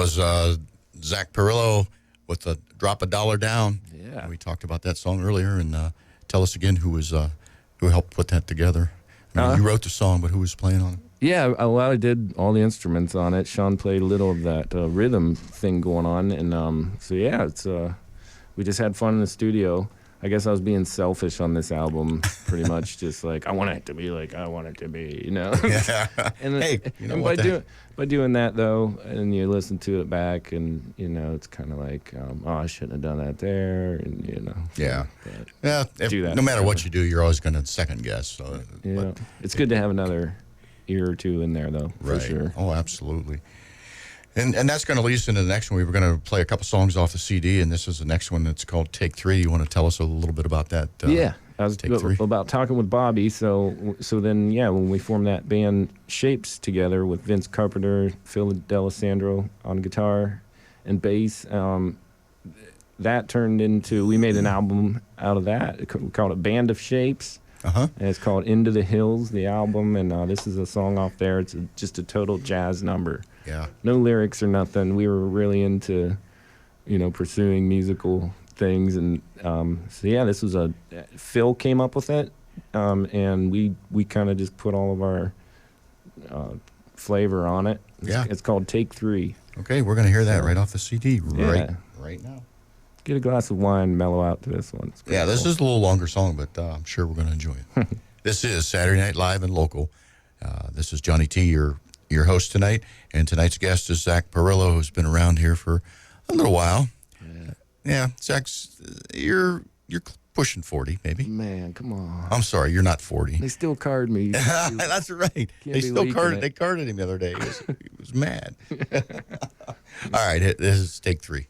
was Zac Pirillo with the Drop a Dollar Down.
Yeah.
We talked about that song earlier, and tell us again who helped put that together. I mean, you wrote the song, but who was playing on it?
Yeah, I did all the instruments on it. Sean played a little of that rhythm thing going on, and so yeah, it's we just had fun in the studio. I guess I was being selfish on this album, pretty much, just like I want it to be like I want it to be, you know.
Yeah.
And,
Hey, you know
and
what
by doing that though, and you listen to it back, and you know, it's kind of like, oh, I shouldn't have done that there, and you know.
Yeah.
But,
Yeah.
do that
No matter what you do, you're always going to second guess. So,
yeah,
but,
it's good to have another ear or two in there though, for
right.
sure.
Oh, absolutely. And that's going to lead us into the next one. We were going to play a couple songs off the CD, and this is the next one that's called Take Three. You want to tell us a little bit about that?
Yeah, I was
Take Three?
about talking with Bobby. So then, yeah, when we formed that band Shapes together with Vince Carpenter, Phil D'Alessandro on guitar and bass, that turned into, we made an album out of that. We called it Band of Shapes.
Uh-huh.
And it's called Into the Hills, the album, and this is a song off there. It's just a total jazz number.
Yeah.
No lyrics or nothing. We were really into, you know, pursuing musical things, and so yeah, this was Phil came up with it, and we kind of just put all of our flavor on it.
Yeah.
It's called Take Three.
Okay, we're going to hear that right off the CD
Yeah.
right now.
Get a glass of wine, mellow out to this one. It's pretty
Yeah, this
cool.
is a little longer song, but I'm sure we're going to enjoy it. This is Saturday Night Live and Local. This is Johnny T, your host tonight, and tonight's guest is Zac Pirillo, who's been around here for a little while. Yeah, Zach's, you're pushing 40, maybe.
Man, come on.
I'm sorry, you're not 40.
They still card me.
That's right. They
be
still
leaking
carded.
it.
They carded him the other day. He was mad. All right, this is Take Three.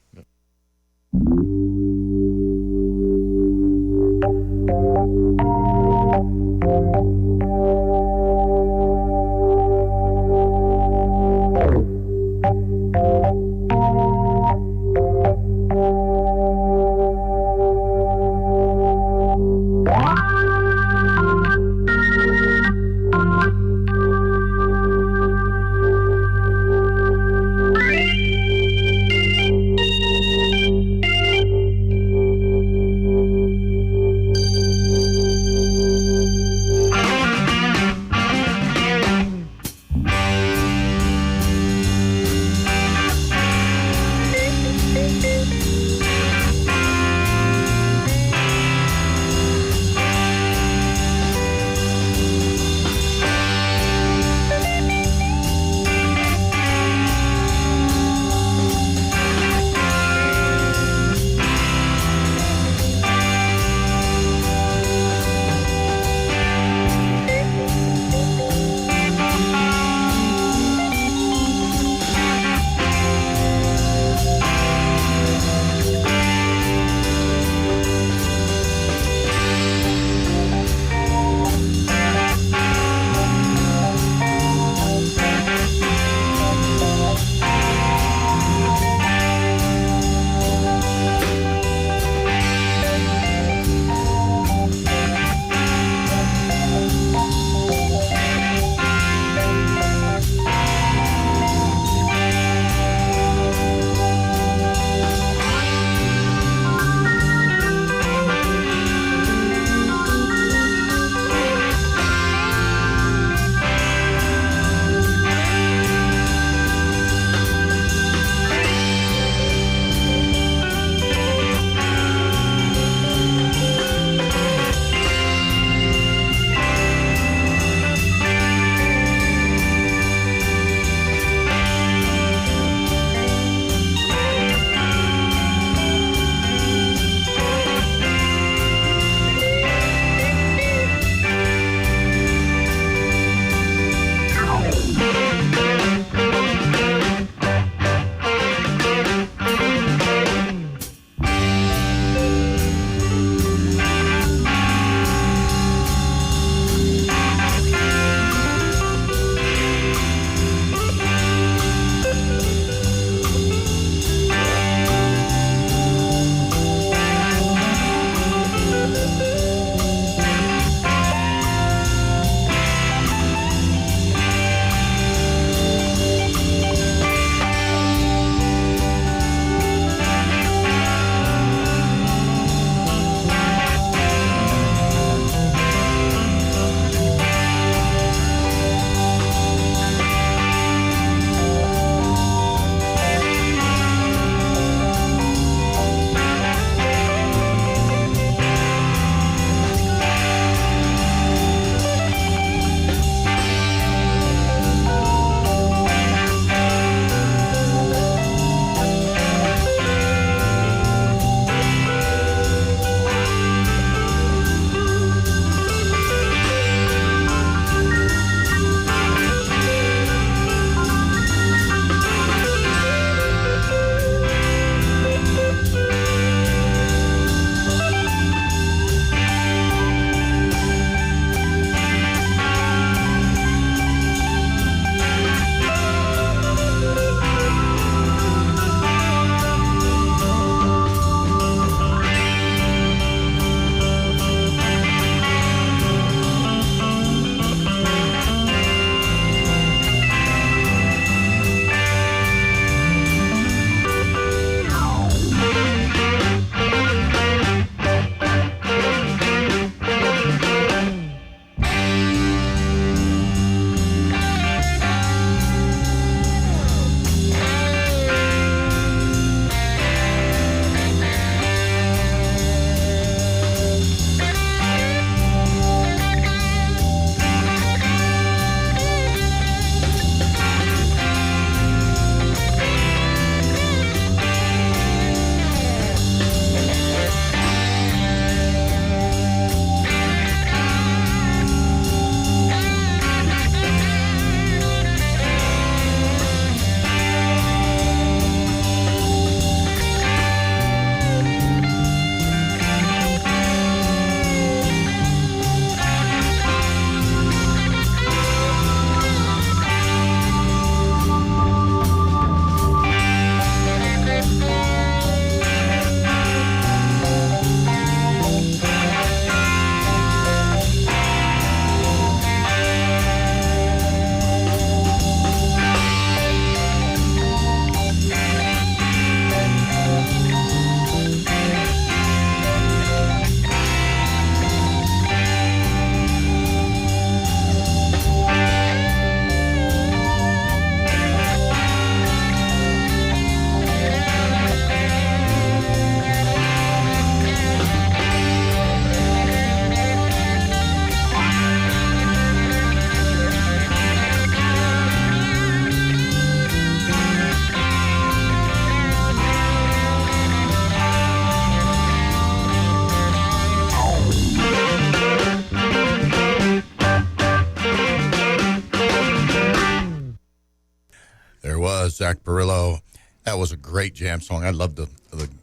Zac Pirillo. That was a great jam song. I loved the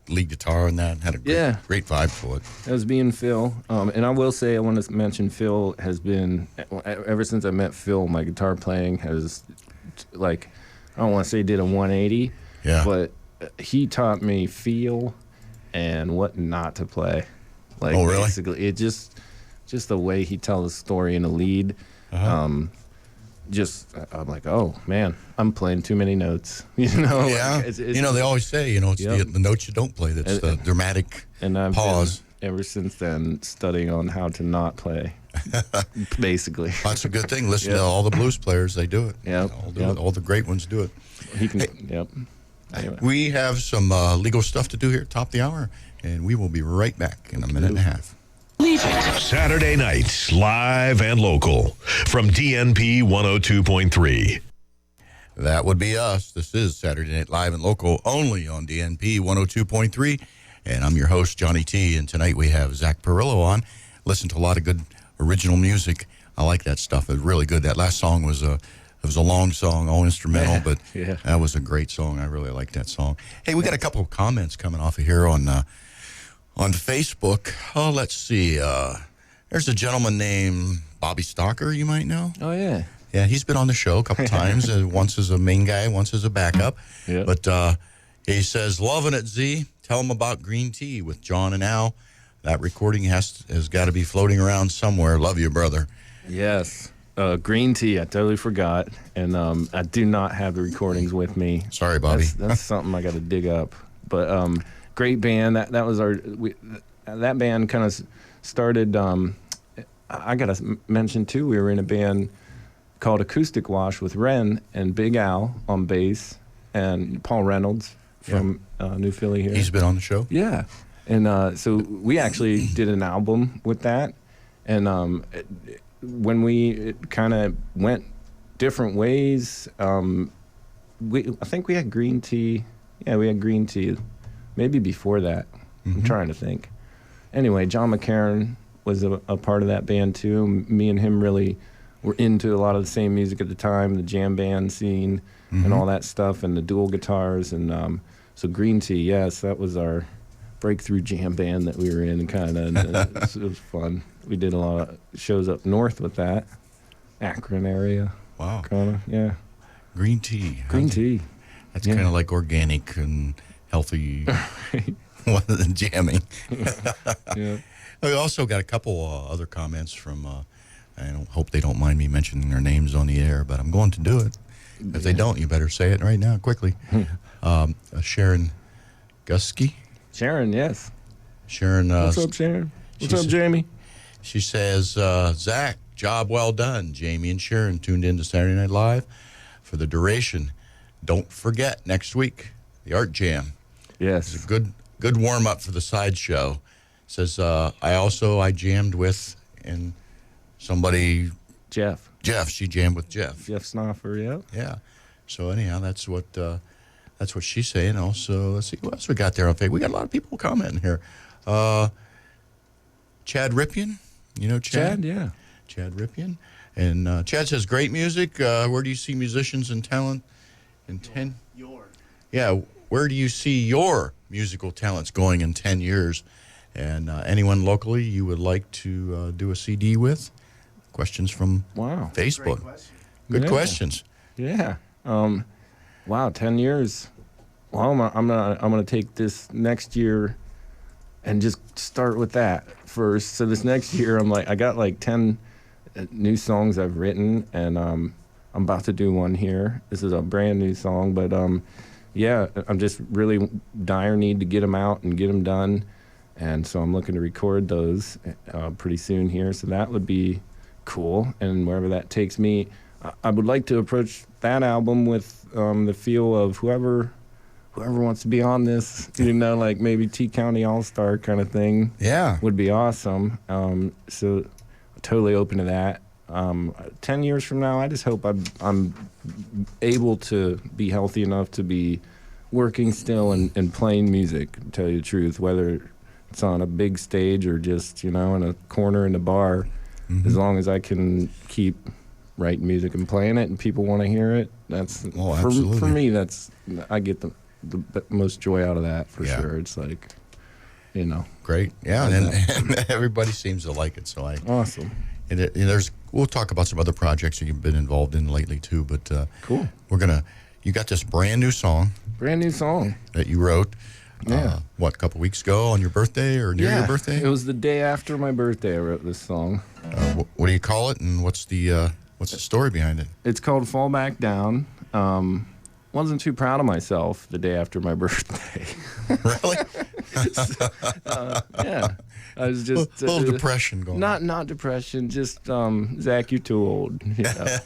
lead guitar in that. Had a great vibe to it.
That was being Phil. And I will say, I want to mention Phil has been, ever since I met Phil, my guitar playing has, like, I don't want to say did a 180, but he taught me feel and what not to play. Like,
oh, really?
Basically, it just the way he tells a story in a lead. I'm like, oh man, I'm playing too many notes. You know,
yeah.
It's,
they always say, it's the notes you don't play that's the dramatic
and I've
pause.
Been, ever since then, studying on how to not play. Basically,
that's a good thing. Listen to all the blues players; they do it.
Yeah,
all the great ones do it.
He can. Yep. Anyway.
We have some legal stuff to do here at top of the hour, and we will be right back in a minute and a half.
Saturday nights, live and local, from DNP 102.3.
That would be us. This is Saturday Night Live and Local, only on DNP 102.3. And I'm your host, Johnny T. And tonight we have Zac Pirillo on. Listen to a lot of good original music. I like that stuff. It's really good. That last song was a long song, all instrumental, but that was a great song. I really like that song. Hey, we got a couple of comments coming off of here on Facebook. Oh, let's see. There's a gentleman named Bobby Stalker, you might know.
Oh, yeah.
Yeah, he's been on the show a couple times, once as a main guy, once as a backup.
Yeah.
But he says, loving it, Z. Tell him about Green Tea with John and Al. That recording has got to be floating around somewhere. Love you, brother.
Yes. Green Tea, I totally forgot. And I do not have the recordings with me.
Sorry, Bobby.
That's something I got to dig up. But great band. That was that band kind of started. I got to mention, too, we were in a band called Acoustic Wash with Ren and Big Al on bass and Paul Reynolds from New Philly here.
He's been on the show?
Yeah. And so we actually did an album with that. And when we kind of went different ways, I think we had Green Tea. Yeah, we had Green Tea maybe before that. I'm trying to think. Anyway, John McCarran was a part of that band too. Me and him really were into a lot of the same music at the time, the jam band scene and all that stuff, and the dual guitars. And so Green Tea, yes, that was our breakthrough jam band that we were in, kind of. It was fun. We did a lot of shows up north with that, Akron area.
Wow.
Kind of, yeah.
Green Tea.
Green Tea.
That's kind of like organic and healthy jamming.
Yeah.
We also got a couple other comments from, I hope they don't mind me mentioning their names on the air, but I'm going to do it. If they don't, you better say it right now, quickly. Sharon Gusky.
Sharon, yes.
Sharon.
What's up, Sharon? What's up, Jamie?
She says, Zac, job well done. Jamie and Sharon tuned in to Saturday Night Live for the duration. Don't forget, next week, the Art Jam.
Yes.
It's a good warm-up for the sideshow. Says, I jammed with, and somebody...
Jeff,
she jammed with Jeff.
Jeff Snoffer, yeah.
Yeah. So anyhow, that's what she's saying. Also, let's see, what else we got there on Facebook? We got a lot of people commenting here. Chad Ripien, you know Chad?
Chad, yeah.
Chad Ripien. And Chad says, great music. Where do you see musicians and talent in 10? Yeah, where do you see your musical talents going in 10 years? And anyone locally you would like to do a CD with? Questions from Facebook. Good questions.
Yeah. Wow, 10 years. Well, I'm gonna take this next year and just start with that first. So this next year, I got like 10 new songs I've written, and I'm about to do one here. This is a brand new song, but yeah, I'm just really dire need to get them out and get them done, and so I'm looking to record those pretty soon here. So that would be cool, and wherever that takes me, I would like to approach that album with the feel of whoever wants to be on this, like maybe T County All-Star kind of thing.
Yeah,
would be awesome. So totally open to that. 10 years from now, I just hope I'm able to be healthy enough to be working still and playing music, to tell you the truth, whether it's on a big stage or just, in a corner in a bar. As long as I can keep writing music and playing it, and people want to hear it. That's
absolutely.
for me. I get the most joy out of that for
Yeah.
sure. It's like,
Great. Yeah, and everybody seems to like it. So
awesome.
And we'll talk about some other projects that you've been involved in lately too. But
Cool.
You got this brand new song
Brand new song.
that you wrote.
Yeah.
A couple weeks ago on your birthday or near your birthday?
It was the day after my birthday I wrote this song.
What do you call it, and what's the story behind it?
It's called Fall Back Down. Wasn't too proud of myself the day after my birthday.
Really?
Yeah. I was just
a little depression going on.
Not depression, just Zach, you're too old.
Yeah.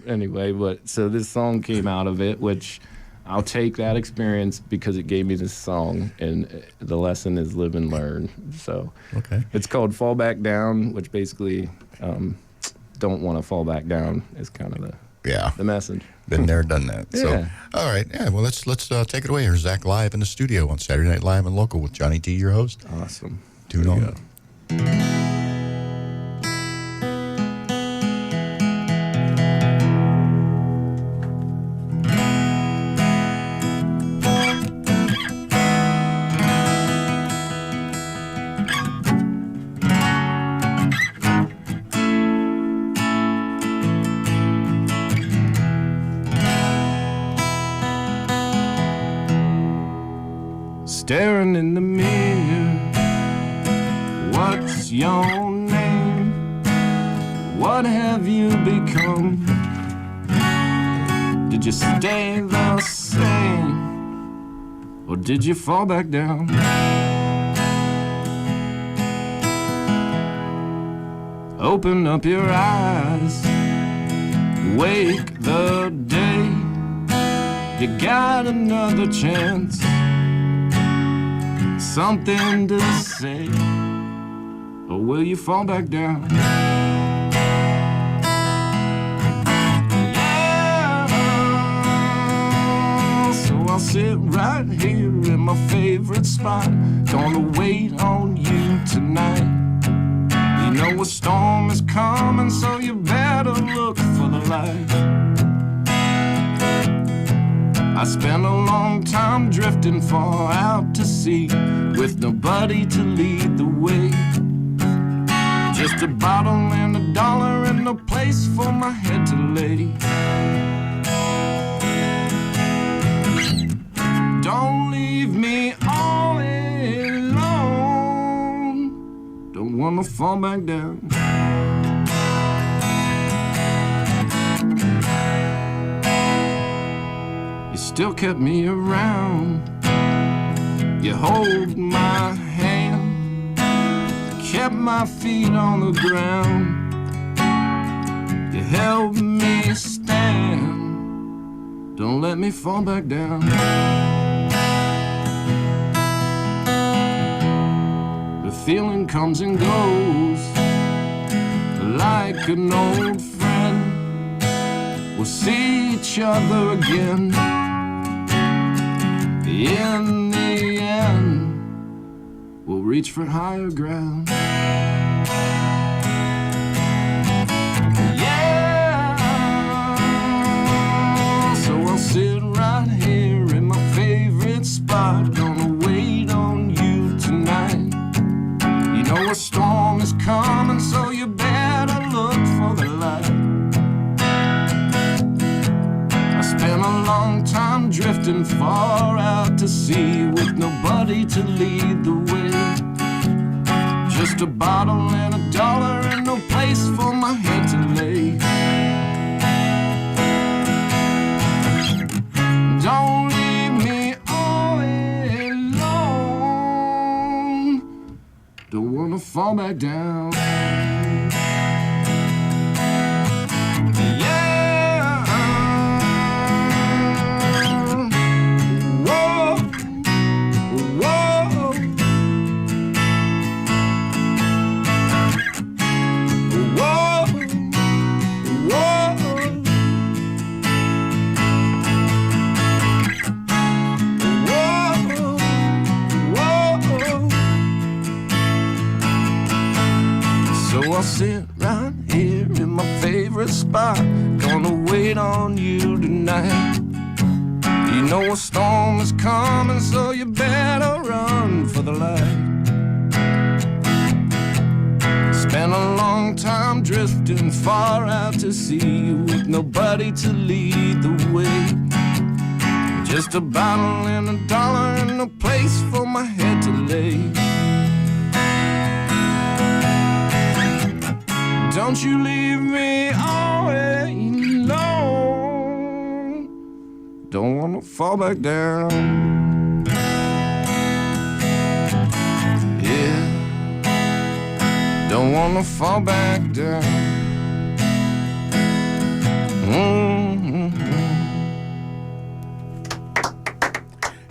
Anyway, but so this song came out of it, which I'll take that experience because it gave me this song, and the lesson is live and learn. So
Okay.
it's called Fall Back Down, which basically don't want to fall back down is kind of the message.
Been there, done that.
Yeah.
So, all right. Yeah. Well, let's take it away. Here's Zach live in the studio on Saturday Night Live and Local with Johnny T, your host.
Awesome.
Tune
There you
on.
go. Staring in the mirror, what's your name? What have you become? Did you stay the same, or did you fall back down? Open up your eyes, wake the day. You got another chance, something to say, or will you fall back down? Yeah, so I'll sit right here in my favorite spot, gonna wait on you tonight. You know a storm is coming, so you better look for the light. I spent a long time drifting far out to sea, with nobody to lead the way. Just a bottle and a dollar and no place for my head to lay. Don't leave me all alone, don't wanna fall back down. You still kept me around, you hold my hand, kept my feet on the ground, you helped me stand, don't let me fall back down. The feeling comes and goes like an old friend. We'll see each other again. In the end, we'll reach for higher ground. Yeah, so I'll sit right here in my favorite spot, gonna wait on you tonight. You know a storm is coming, so you better look for the light. I spent a long time drifting far out to sea, with nobody to lead the way. Just a bottle and a dollar and no place for my head to lay. Don't leave me all alone, don't wanna fall back down. I'll sit right here in my favorite favorite spot. Gonna wait on you tonight. You know a storm is coming, so you better run for the light. Spent a long time drifting far out to sea with nobody to lead the way. Just a bottle and a dollar and a place for my head to lay. Don't you leave me all alone. Don't wanna fall back down. Yeah. Don't wanna fall back down. Mm-hmm.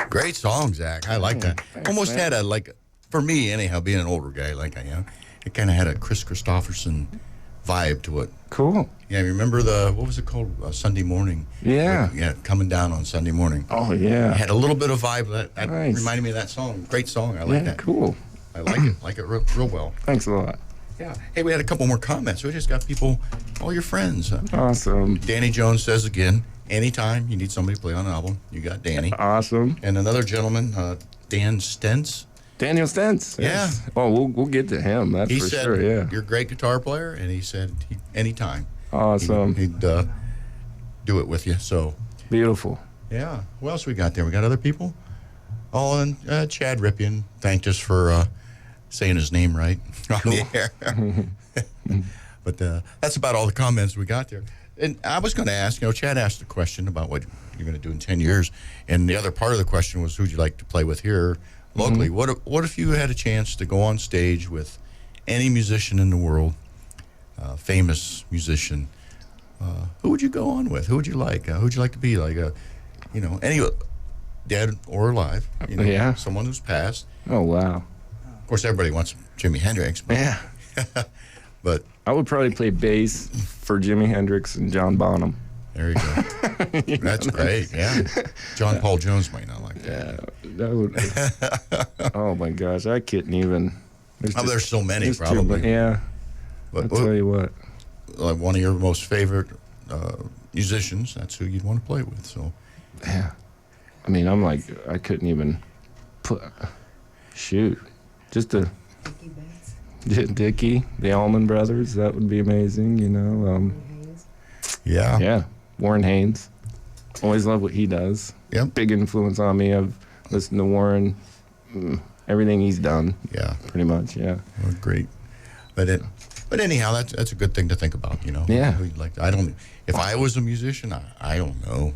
Great song, Zach. I like that.
Thanks,
Almost
man.
had a, like, for me anyhow, being an older guy like I am, it kind of had a Chris Christopherson vibe to it.
Cool.
Yeah, remember what was it called? Sunday Morning.
Yeah.
Yeah, Coming Down on Sunday Morning.
Oh, yeah.
It had a little bit of vibe that
Nice.
reminded me of that song. Great song. I like
Yeah,
that.
cool.
I like it real well.
Thanks a lot.
Yeah. Hey, we had a couple more comments. We just got people, all your friends.
Awesome.
Danny Jones says again, anytime you need somebody to play on an album, you got Danny.
Awesome.
And another gentleman, Dan Stentz.
Daniel Stentz. Yes.
Yeah.
Oh, we'll get to him. That's
He
for
said,
sure. Yeah.
you're a great guitar player, and he said anytime.
Awesome.
He'd do it with you. So,
Beautiful.
yeah. Who else we got there? We got other people? Oh, and Chad Rippian thanked us for saying his name right on the air. But that's about all the comments we got there. And I was going to ask, Chad asked a question about what you're going to do in 10 years. And the other part of the question was, who'd you like to play with here locally? What if you had a chance to go on stage with any musician in the world, famous musician? Who would you go on with? Who would you like? Who would you like to be like? Any dead or alive?
Yeah.
Someone who's passed.
Oh, wow.
Of course, everybody wants Jimi Hendrix. But,
Yeah.
but
I would probably play bass for Jimi Hendrix and John Bonham.
there you go. That's great. Yeah. John Paul Jones might not like that.
Yeah. That would, oh, my gosh. I couldn't even.
There's so many,
there's
probably.
Yeah.
But
I'll tell you what.
like one of your most favorite musicians, that's who you'd want to play with. So,
Yeah. I mean, I'm like, I couldn't even shoot. Just a Dickie, the Allman Brothers, that would be amazing,
yeah.
Yeah, Warren Haynes. Always love what he does.
Yep.
Big influence on me. I've listened to Warren, everything he's done,
Yeah.
pretty much, yeah.
Well, great. But anyhow, that's a good thing to think about,
Yeah.
Who you'd like if I was a musician, I don't know,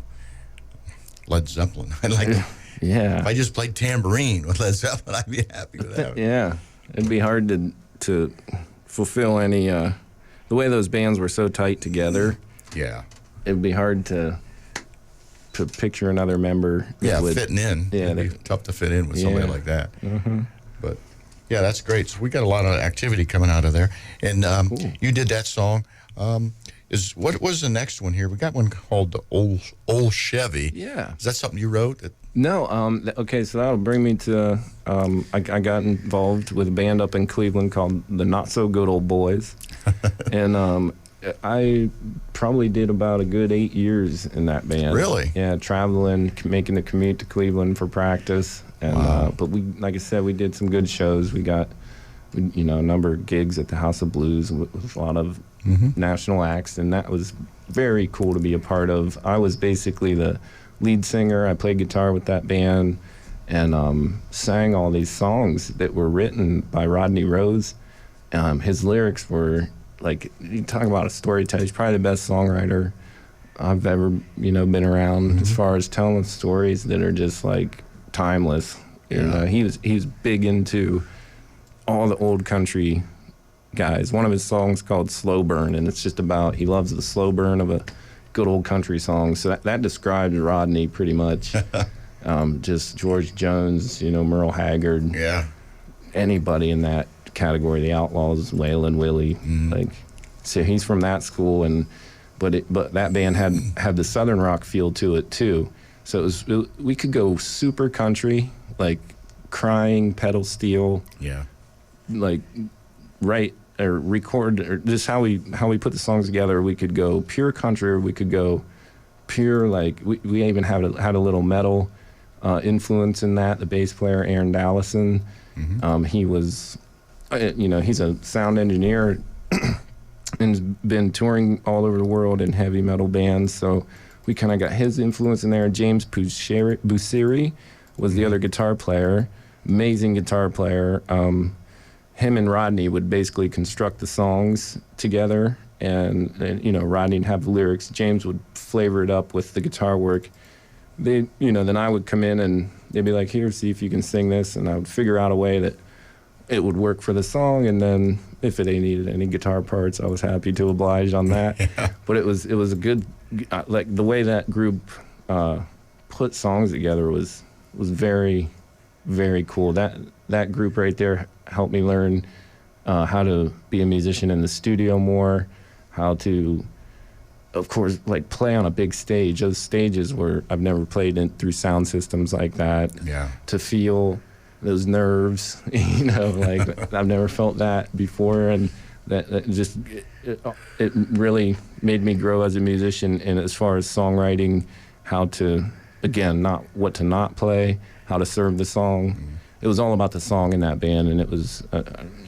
Led Zeppelin. I'd like to,
Yeah.
if I just played tambourine with Led Zeppelin, I'd be happy with that.
Yeah. It'd be hard to fulfill any, the way those bands were so tight together,
Yeah.
it'd be hard to picture another member. that
Yeah,
would-
fitting in.
Yeah,
It'd be tough to fit in with somebody
Yeah.
like that. But yeah, that's great. So we got a lot of activity coming out of there. And you did that song. What was the next one here? We got one called the Old Chevy.
Yeah.
Is that something you wrote?
No, okay, so that'll bring me to, I got involved with a band up in Cleveland called the Not So Good Old Boys. And I probably did about a good 8 years in that band.
Really?
Yeah, traveling, making the commute to Cleveland for practice. And
Wow.
but we, like I said, we did some good shows. We got, a number of gigs at the House of Blues with a lot of national acts, and that was very cool to be a part of. I was basically the lead singer. I played guitar with that band and sang all these songs that were written by Rodney Rose. His lyrics were like, you talk about a storyteller. He's probably the best songwriter I've ever, been around as far as telling stories that are just like timeless.
Yeah.
He was big into all the old country guys. One of his songs called Slow Burn, and it's just about, he loves the slow burn of a good old country song. So that describes Rodney pretty much. Just George Jones, Merle Haggard,
Yeah.
anybody in that category, the Outlaws, Waylon Willie, so he's from that school, but that band had the Southern rock feel to it too. So we could go super country, like Crying, Pedal Steel,
Yeah.
like right or record, or just how we put the songs together. We could go pure country, or we could go pure, like we even had a little metal influence in that. The bass player Aaron Dallison, he was, he's a sound engineer and has been touring all over the world in heavy metal bands. So we kind of got his influence in there. James Busiri was the other guitar player, amazing guitar player. Him and Rodney would basically construct the songs together, and Rodney'd have the lyrics. James would flavor it up with the guitar work. Then I would come in and they'd be like, here, see if you can sing this, and I would figure out a way that it would work for the song, and then if they needed any guitar parts, I was happy to oblige on that. Yeah. But it was a good, like the way that group put songs together was very, very cool. That group right there helped me learn how to be a musician in the studio more, how to, of course, like play on a big stage. Those stages where I've never played through sound systems like that. Yeah. To feel those nerves, like I've never felt that before, and that just it really made me grow as a musician. And as far as songwriting, how to, again, not what to not play, how to serve the song. It was all about the song in that band, and it was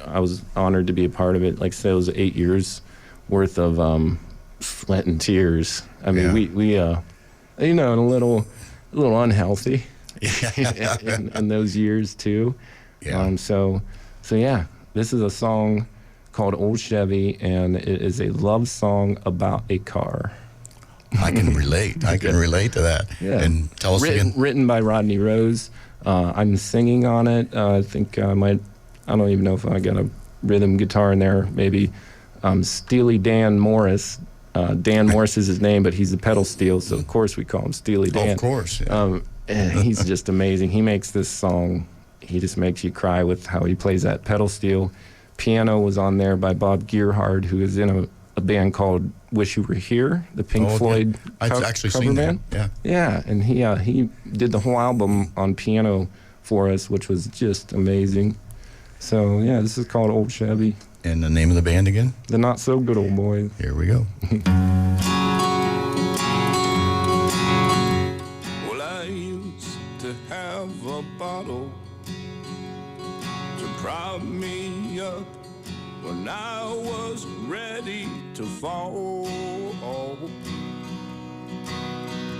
I was honored to be a part of it. Like I said, it was 8 years worth of sweat and tears. I mean, we a little unhealthy in those years too. Yeah. So yeah, this is a song called Old Chevy, and it is a love song about a car.
I can relate. I can relate to that. Yeah. And tell us again.
Written by Rodney Rose. I'm singing on it. I think I don't even know if I got a rhythm guitar in there. Maybe Steely Dan Morris. Dan Morris is his name, but he's a pedal steel, so of course we call him Steely Dan.
Oh, of course. Yeah.
And he's just amazing. He makes this song, he just makes you cry with how he plays that pedal steel. Piano was on there by Bob Gearhart, who is in a band called Wish You Were Here, the Pink Floyd
I've actually
cover
seen
band.
That.
Yeah, and he did the whole album on piano for us, which was just amazing. So yeah, this is called Old Chevy.
And the name of the band again?
The Not So Good Old Boys.
Here we go.
Well, I used to have a bottle to prop me up when I was ready to fall.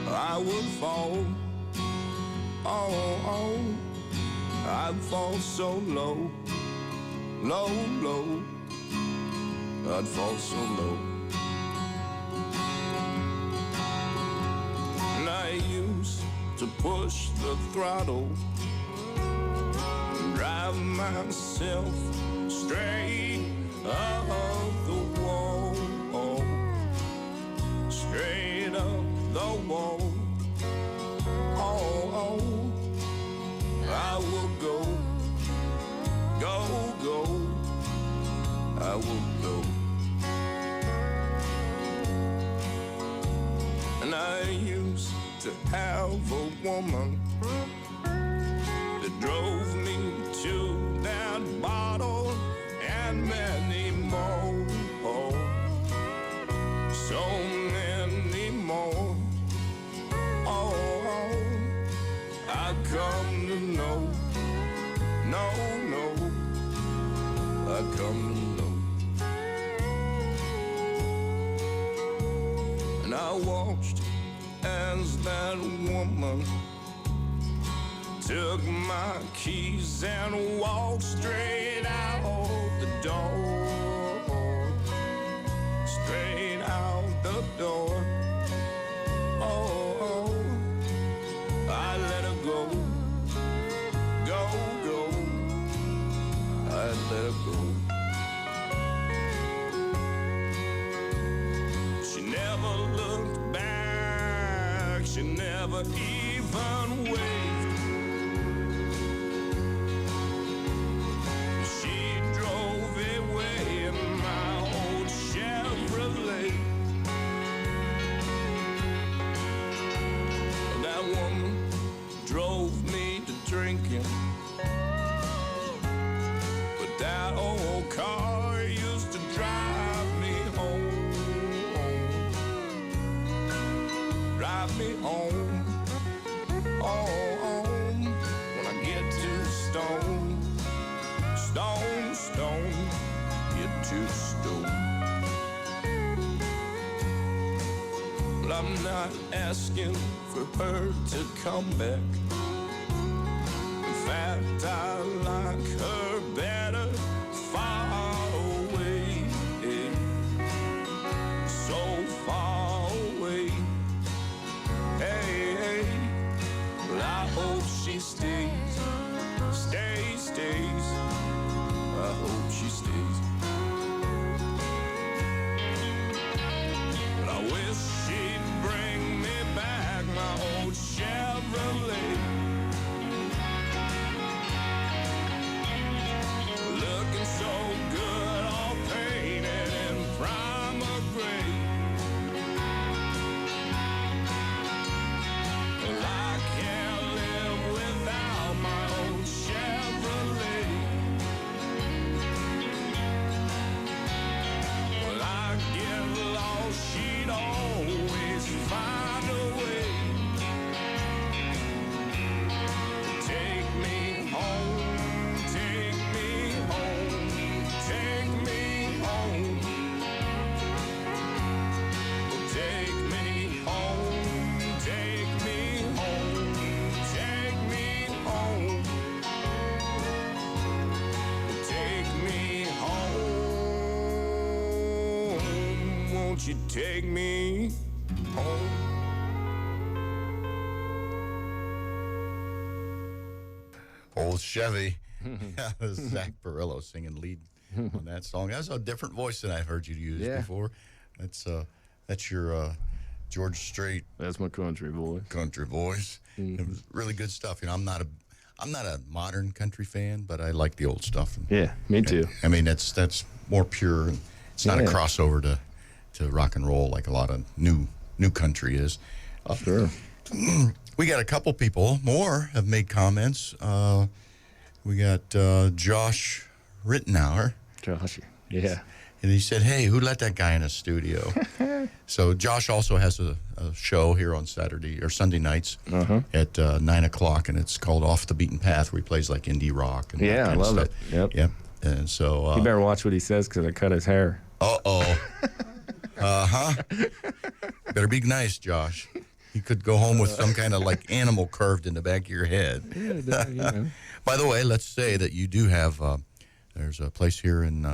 I would fall. I'd fall so low. Low, I'd fall so low. And I used to push the throttle and drive myself straight up the wall. Straight up the wall. I will go. I will go. And I used to have a woman that drove me to that bottle and many more. So many more. I come to know. No, I come to know. And I watched as that woman took my keys and walked straight out the door. Straight out the door. I let her go. I let her go. She never looked back. She never even waved. She drove away in my old Chevrolet. That woman drove me to drinking. That old car used to stone. Well, I'm not asking for her to come back. In fact, I like her better far away, so far away. Hey, hey. Well, I hope she stays, stays. I hope she stays. But I wish she'd bring me back my old Chevrolet. Looking so good, all painted in primer gray. Well, I can't live without my old Chevrolet. Well, I get lost, she'd always find a way. Take me home, take me home, take me home. Take me home, take me home, take me home. Take me home, won't you take me home?
Old Chevy. That was Zac Pirillo singing lead on that song. That's a different voice than I've heard you use before. That's your George Strait
That's my country voice.
country voice. It was really good stuff. You know, I'm not a modern country fan, but I like the old stuff.
Yeah, me too.
I mean, that's more pure. It's not a
Yeah.
crossover to rock and roll like a lot of new country is.
Sure.
We got a couple people more have made comments. We got Josh Rittenauer,
Josh. Yeah.
and he said, "Hey, who let that guy in a studio?" So Josh also has a show here on Saturday or Sunday nights at 9 o'clock, and it's called Off the Beaten Path, where he plays like indie rock. And that
Yeah, I
kind of
love
stuff.
it. Yep.
Yep. And so,
You better watch what he says because I cut his hair.
better be nice, Josh. You could go home with some kind of like animal carved in the back of your head.
Yeah, you know.
By the way, let's say that you do have. There's a place here in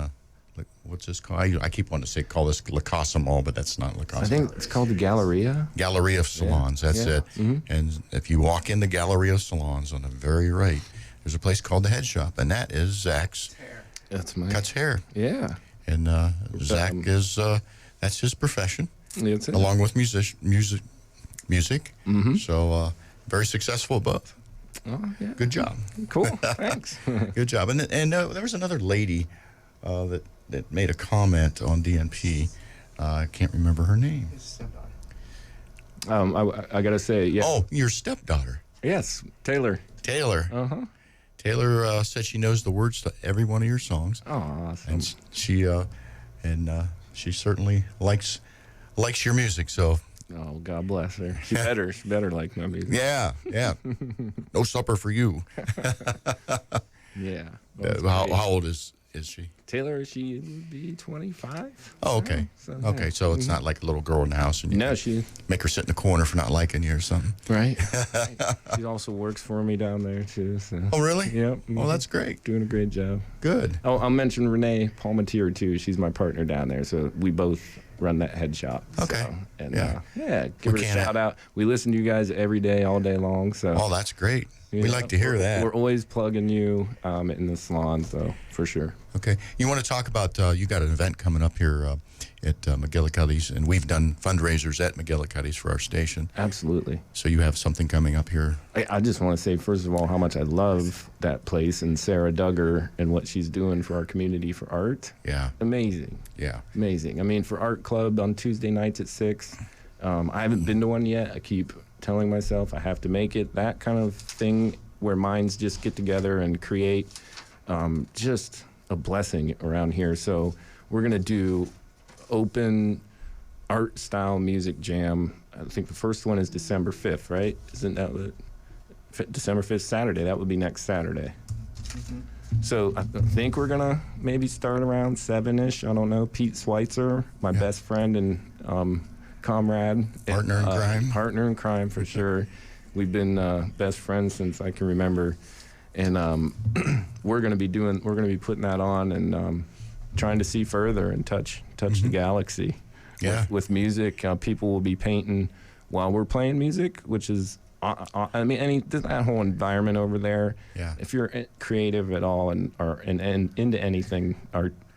what's this called? I keep wanting to call this La Casa Mall, but that's not La Casa.
I think it's called the Galleria.
Galleria of Salons. That's
Yeah.
it. And if you walk in the Galleria of Salons on the very right, there's a place called the Head Shop, and that is Zach's
That's my.
cuts hair.
Yeah.
And Zach is that's his profession,
That's it.
along with music. So very successful above.
Oh, yeah.
Good job.
Cool. Thanks.
Good job. And there was another lady that made a comment on DNP. I can't remember her name.
I gotta say, yeah.
Oh, your stepdaughter,
Yes, Taylor.
Taylor.
Uh-huh.
Taylor said she knows the words to every one of your songs,
Oh, awesome.
and she certainly likes your music. So
Oh, God bless her. She better like my music.
yeah. No supper for you.
Yeah.
How old is she?
Taylor, she would be 25.
Oh, okay.
So,
Okay,
yeah.
so it's not like a little girl in the house and you
No, she.
make her sit in the corner for not liking you or something.
Right. She also works for me down there too. So.
Oh, really?
Yep.
Oh, that's great.
Doing a great job.
Good.
Oh, I'll mention Renee Palmatier too. She's my partner down there, so we both run that head shop.
Okay.
So, and
Yeah.
give her a
can't
shout out. We listen to you guys every day, all day long. So
Oh, that's great. We
yeah,
like to hear that.
We're always plugging you in the salon, so for sure.
Okay. You want to talk about, you got an event coming up here at McGillicuddy's, and we've done fundraisers at McGillicuddy's for our station.
Absolutely.
So you have something coming up here.
I just want to say, first of all, how much I love that place and Sarah Duggar and what she's doing for our community for art.
Yeah.
Amazing.
Yeah.
Amazing. I mean, for Art Club on Tuesday nights at 6, I haven't been to one yet. I keep telling myself I have to make it. That kind of thing where minds just get together and create just a blessing around here. So we're going to do open art style music jam. I think the first one is December 5th, right? Isn't that what? December 5th, Saturday. That would be next Saturday. So I think we're gonna maybe start around 7-ish. I don't know. Pete Schweitzer, my best friend and comrade,
Partner in crime.
Partner in crime for sure. We've been best friends since I can remember, and we're gonna be putting that on and trying to see further and touch the galaxy.
Yeah.
With music, people will be painting while we're playing music, which is. I mean, that whole environment over there.
Yeah.
If you're creative at all and into anything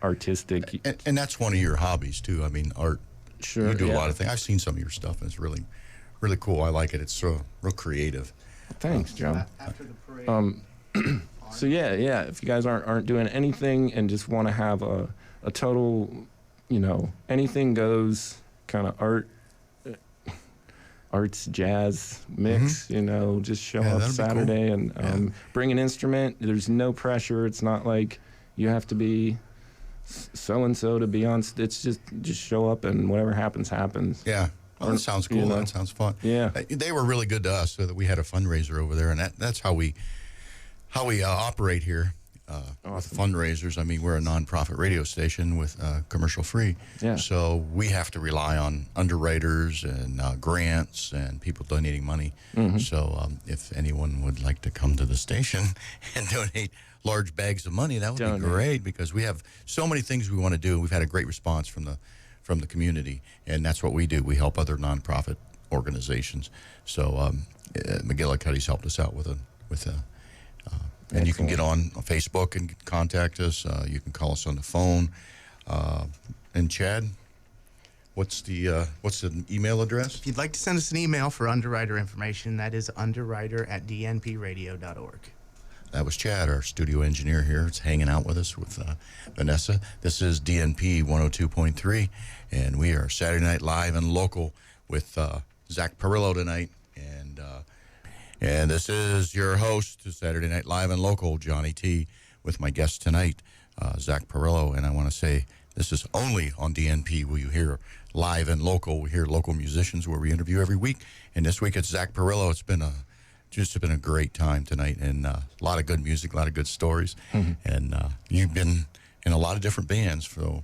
artistic,
And that's one of your hobbies too. I mean, art.
Sure.
You do a lot of things. I've seen some of your stuff, and it's really, really cool. I like it. It's so real creative.
Thanks, Joe.
After the parade.
So yeah. If you guys aren't doing anything and just want to have a total, anything goes kind of arts jazz mix, just show up
that'd be
Saturday
cool.
and bring an instrument. There's no pressure. It's not like you have to be so and so to be on. It's just show up and whatever happens.
Yeah. Well, that sounds cool. That sounds fun.
Yeah.
They were really good to us, so that we had a fundraiser over there, and that's how we operate here. With fundraisers. I mean, we're a nonprofit radio station with commercial free.
Yeah.
So we have to rely on underwriters and grants and people donating money.
Mm-hmm.
So if anyone would like to come to the station and donate large bags of money, that would be great, because we have so many things we want to do. We've had a great response from the community, and that's what we do. We help other nonprofit organizations. So McGillicuddy's helped us out with a and you can get on Facebook and contact us. You can call us on the phone. And Chad, what's the email address?
If you'd like to send us an email for underwriter information, that is underwriter@dnpradio.org.
That was Chad, our studio engineer here. It's hanging out with us with Vanessa. This is DNP 102.3, and we are Saturday Night Live and Local with Zac Pirillo tonight. And this is your host to Saturday Night Live and Local, Johnny T, with my guest tonight, Zac Pirillo. And I want to say this is only on DNP where you hear live and local. We hear local musicians where we interview every week. And this week it's Zac Pirillo. It's been just been a great time tonight, and a lot of good music, a lot of good stories. Mm-hmm. And you've been in a lot of different bands. So,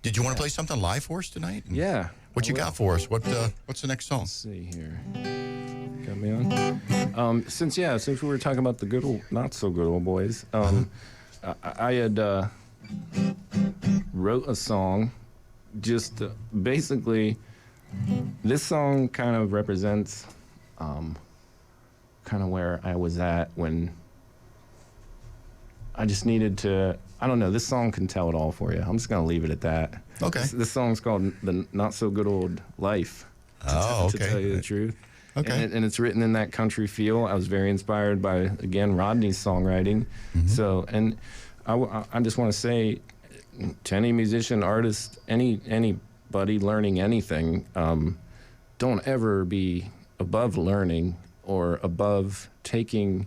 did you want to play something live for us tonight?
Yeah.
What you got for us? What's the next song?
Let's see here. Got me on. Since we were talking about the good old, not so good old boys, I had wrote a song. Just basically, this song kind of represents kind of where I was at when I just needed to. I don't know. This song can tell it all for you. I'm just gonna leave it at that.
Okay.
This song's called "The Not So Good Old Life."
Okay.
To tell you the truth.
Okay.
And it's written in that country feel. I was very inspired by, again, Rodney's songwriting. Mm-hmm. So, and I just want to say to any musician, artist, anybody learning anything, don't ever be above learning or above taking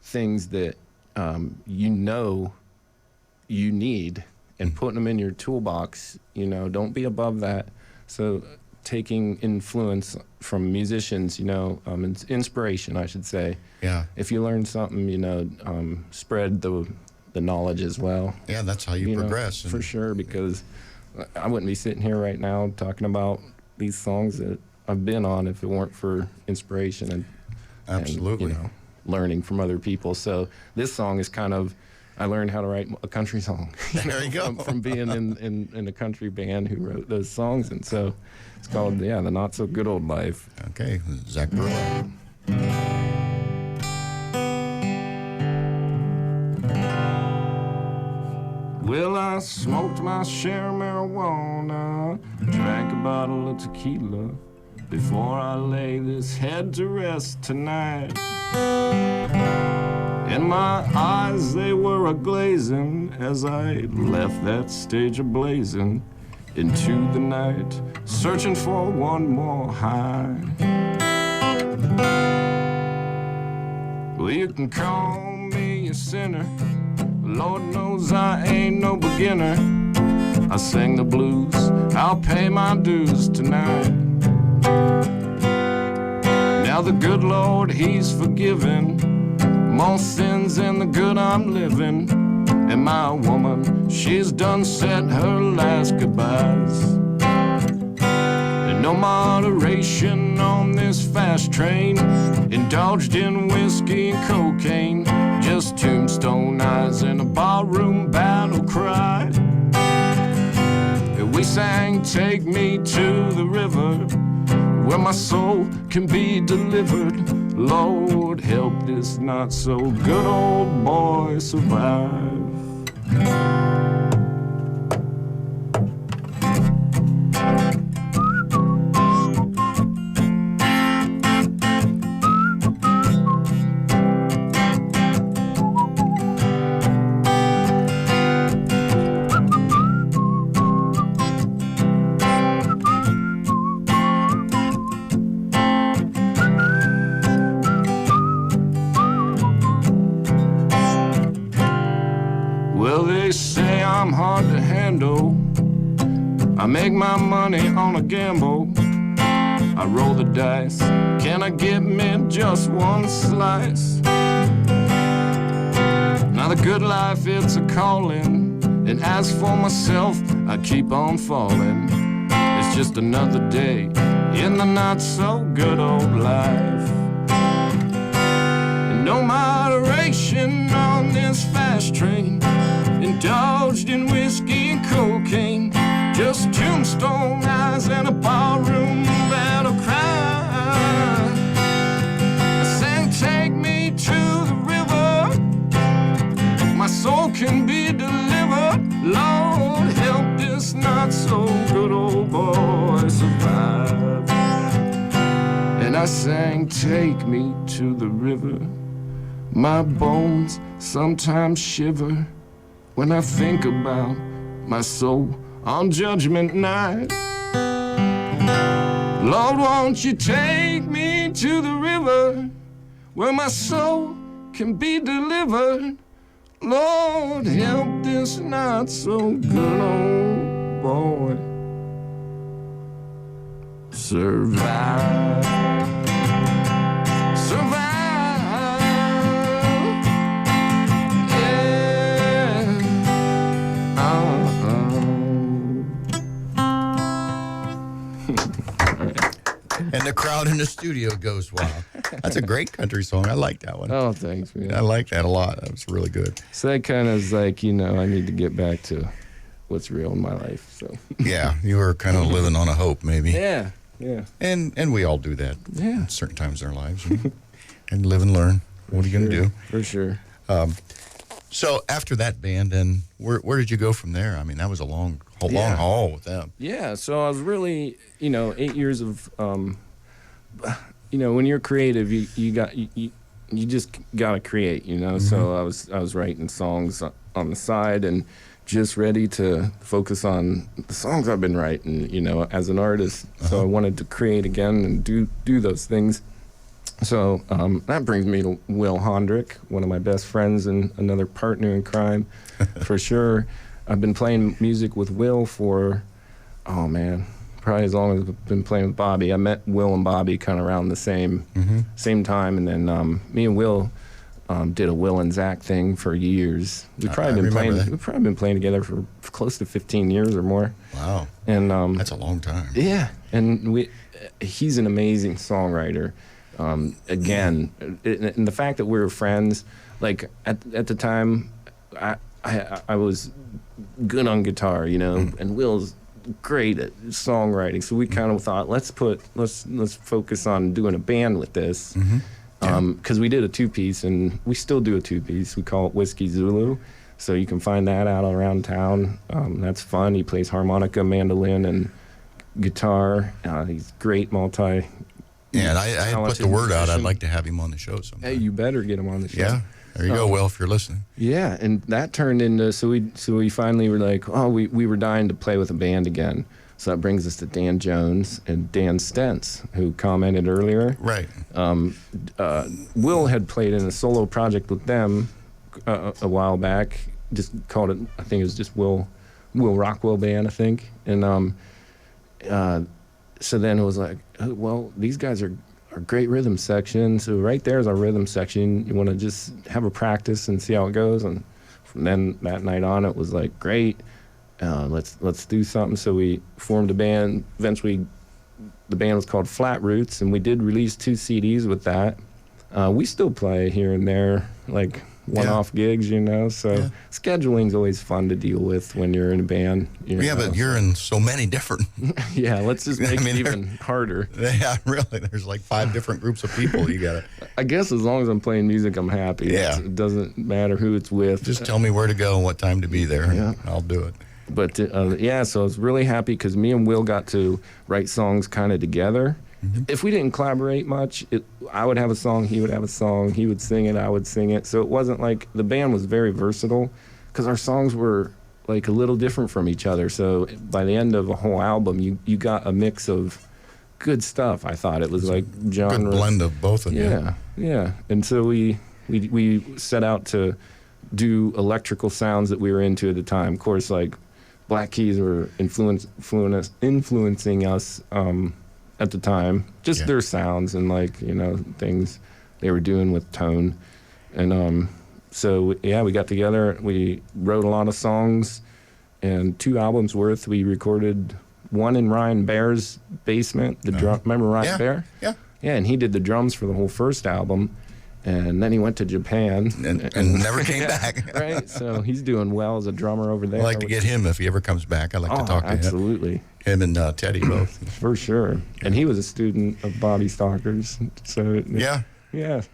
things that you need and putting them in your toolbox. Don't be above that. So taking influence from musicians, inspiration, I should say.
Yeah.
If you learn something, spread the knowledge as well.
Yeah, that's how you progress.
For sure, because I wouldn't be sitting here right now talking about these songs that I've been on if it weren't for inspiration and
absolutely
and, learning from other people. So this song is kind of, I learned how to write a country song.
There you go.
From being in a country band who wrote those songs. And so it's called, The Not So Good Old Life.
Okay, Zac Pirillo.
Well, I smoked my share of marijuana, drank a bottle of tequila before I lay this head to rest tonight. And my eyes, they were a-glazing as I left that stage a-blazing into the night, searching for one more high. Well, you can call me a sinner, Lord knows I ain't no beginner. I sing the blues, I'll pay my dues tonight. Now the good Lord, He's forgiven
more sins than the good I'm living. And my woman, she's done said her last goodbyes. And no moderation on this fast train, indulged in whiskey and cocaine, just tombstone eyes and a barroom battle cry. And we sang Take Me to the River, where my soul can be delivered. Lord, help this not so good old boy survive. Well, they say I'm hard to handle. I make my money on a gamble. I roll the dice. Can I get me just one slice? Now the good life, it's a calling. And as for myself, I keep on falling. It's just another day in the not so good old life. And no moderation on this fast train, indulged in whiskey and cocaine, just tombstone eyes and a barroom battle cry. I sang Take Me to the River, my soul can be delivered. Lord, help this not so good old boy survive. And I sang Take Me to the River, my bones sometimes shiver when I think about my soul on Judgment Night. Lord, won't you take me to the river where my soul can be delivered? Lord, help this not so good old boy survive. Survive.
And the crowd in the studio goes wild. That's a great country song. I like that one.
Oh, thanks, man.
I like that a lot. That was really good.
So that kind of is like, you know, I need to get back to what's real in my life. So
Yeah, you were kind of living on a hope, maybe.
yeah.
And we all do that.
Yeah.
At certain times in our lives. And live and learn. What are you going to do?
For sure.
So after that band, then where did you go from there? I mean, that was a long haul with them.
Yeah, so I was really, 8 years of, when you're creative, you just gotta create,
Mm-hmm.
So I was writing songs on the side and just ready to focus on the songs I've been writing, as an artist. So I wanted to create again and do those things. So that brings me to Will Hondrick, one of my best friends and another partner in crime, for sure. I've been playing music with Will for, probably as long as I've been playing with Bobby. I met Will and Bobby kind of around the same time, and then me and Will did a Will and Zac thing for years. We've probably been playing together for close to 15 years or more.
Wow,
and
that's a long time.
Yeah, and he's an amazing songwriter. Again, and the fact that we were friends, like at the time, I was good on guitar, and Will's great at songwriting. So we kind of thought, let's focus on doing a band with this, because we did a 2-piece, and we still do a 2-piece. We call it Whiskey Zulu. So you can find that out around town. That's fun. He plays harmonica, mandolin, and guitar. He's great multi.
Yeah, and I put the word out. I'd like to have him on the show sometime.
Hey, you better get him on the show.
Yeah, there you go, Will, if you're listening.
Yeah, and that turned into, so we finally were like, we were dying to play with a band again. So that brings us to Dan Jones and Dan Stentz, who commented earlier.
Right.
Will had played in a solo project with them a while back. Just called it, I think it was just Will Rockwell Band, I think. And so then it was like, well, these guys are our great rhythm section. So right there is our rhythm section. You want to just have a practice and see how it goes. And from then that night on, it was like, great, let's do something. So we formed a band. Eventually, the band was called Flat Roots, and we did release 2 CDs with that. We still play here and there, like one-off gigs, you know. So scheduling's always fun to deal with when you're in a band. You know?
But you're in so many different.
Yeah, let's just make it even harder.
Yeah, really. There's like 5 different groups of people you got to.
I guess as long as I'm playing music, I'm happy.
Yeah.
It doesn't matter who it's with.
Just tell me where to go and what time to be there, and I'll do it.
But so I was really happy because me and Will got to write songs kind of together. Mm-hmm. If we didn't collaborate much, I would have a song, he would have a song, he would sing it, I would sing it. So it wasn't like, the band was very versatile because our songs were like a little different from each other. So by the end of a whole album, you got a mix of good stuff. I thought it was like genre.
Good blend of both of you.
Yeah. And so we set out to do electrical sounds that we were into at the time. Of course, like Black Keys were influencing us at the time, just their sounds and like, you know, things they were doing with tone. And so we got together, we wrote a lot of songs, and 2 albums worth. We recorded one in Ryan Baer's basement, the drum. Remember Ryan Baer?
Yeah.
Yeah, and he did the drums for the whole first album. And then he went to Japan.
And never came back.
Right, so he's doing well as a drummer over there.
I'd like to get him if he ever comes back. I'd like to talk to
absolutely.
him and Teddy both.
For sure. And he was a student of Bobby Stocker's. So
Yeah.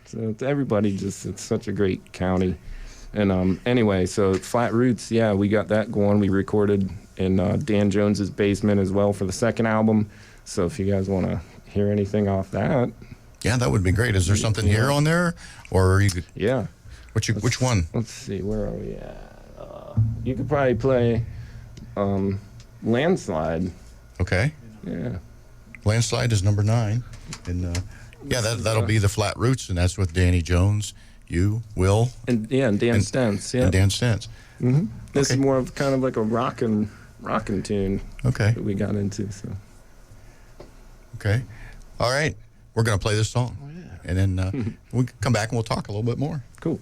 So to everybody, it's such a great county. And anyway, so Flat Roots, we got that going. We recorded in Dan Jones's basement as well for the second album. So if you guys want to hear anything off that.
Yeah, that would be great. Is there something here on there, or you could?
Yeah.
Which one?
Let's see. Where are we at? You could probably play Landslide.
Okay.
Yeah.
Landslide is number 9, and that'll be the Flat Roots, and that's with Danny Jones, you, Will,
and Dan Stentz. Yeah.
And Dan Stentz.
Mm-hmm. This is more of kind of like a rockin' tune.
Okay.
That we got into. So.
Okay. All right. We're going to play this song. Oh, yeah. And then we'll come back and we'll talk a little bit more.
Cool.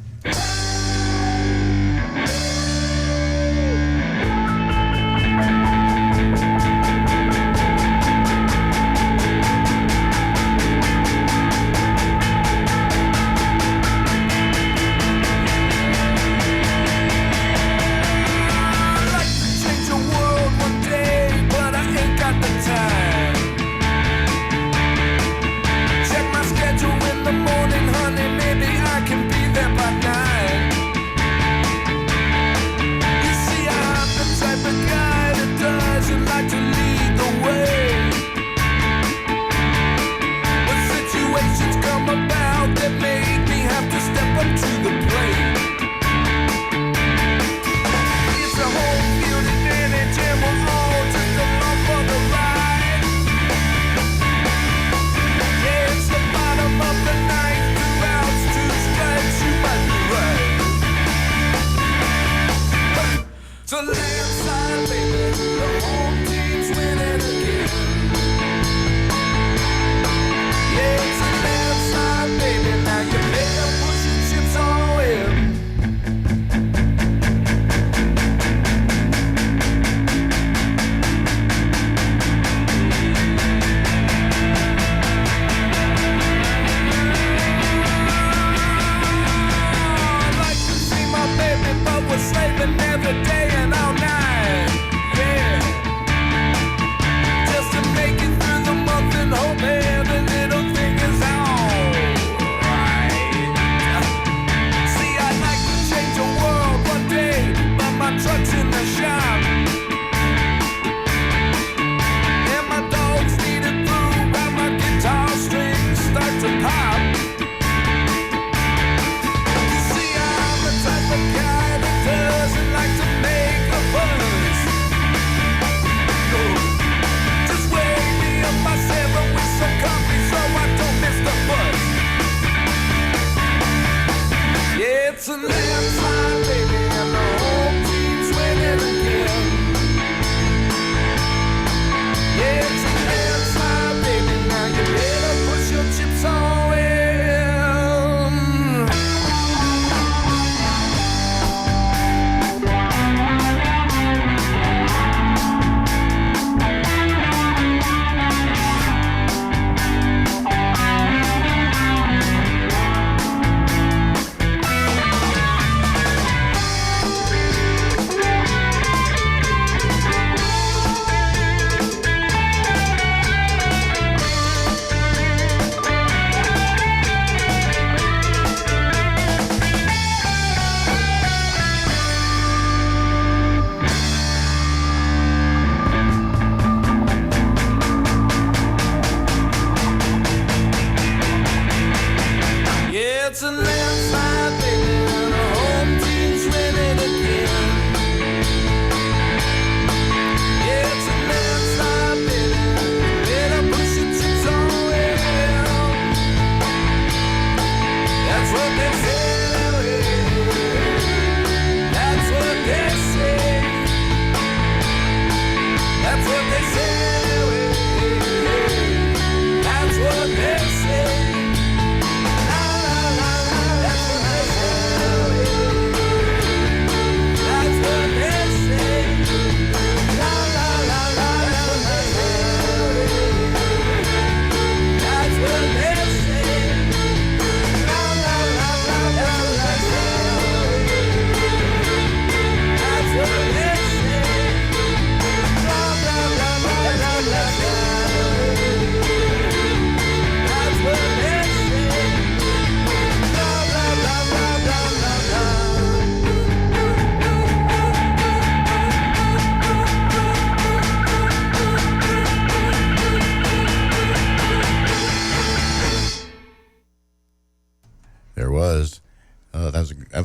Check my schedule in the morning, honey. Maybe I can be there by 9.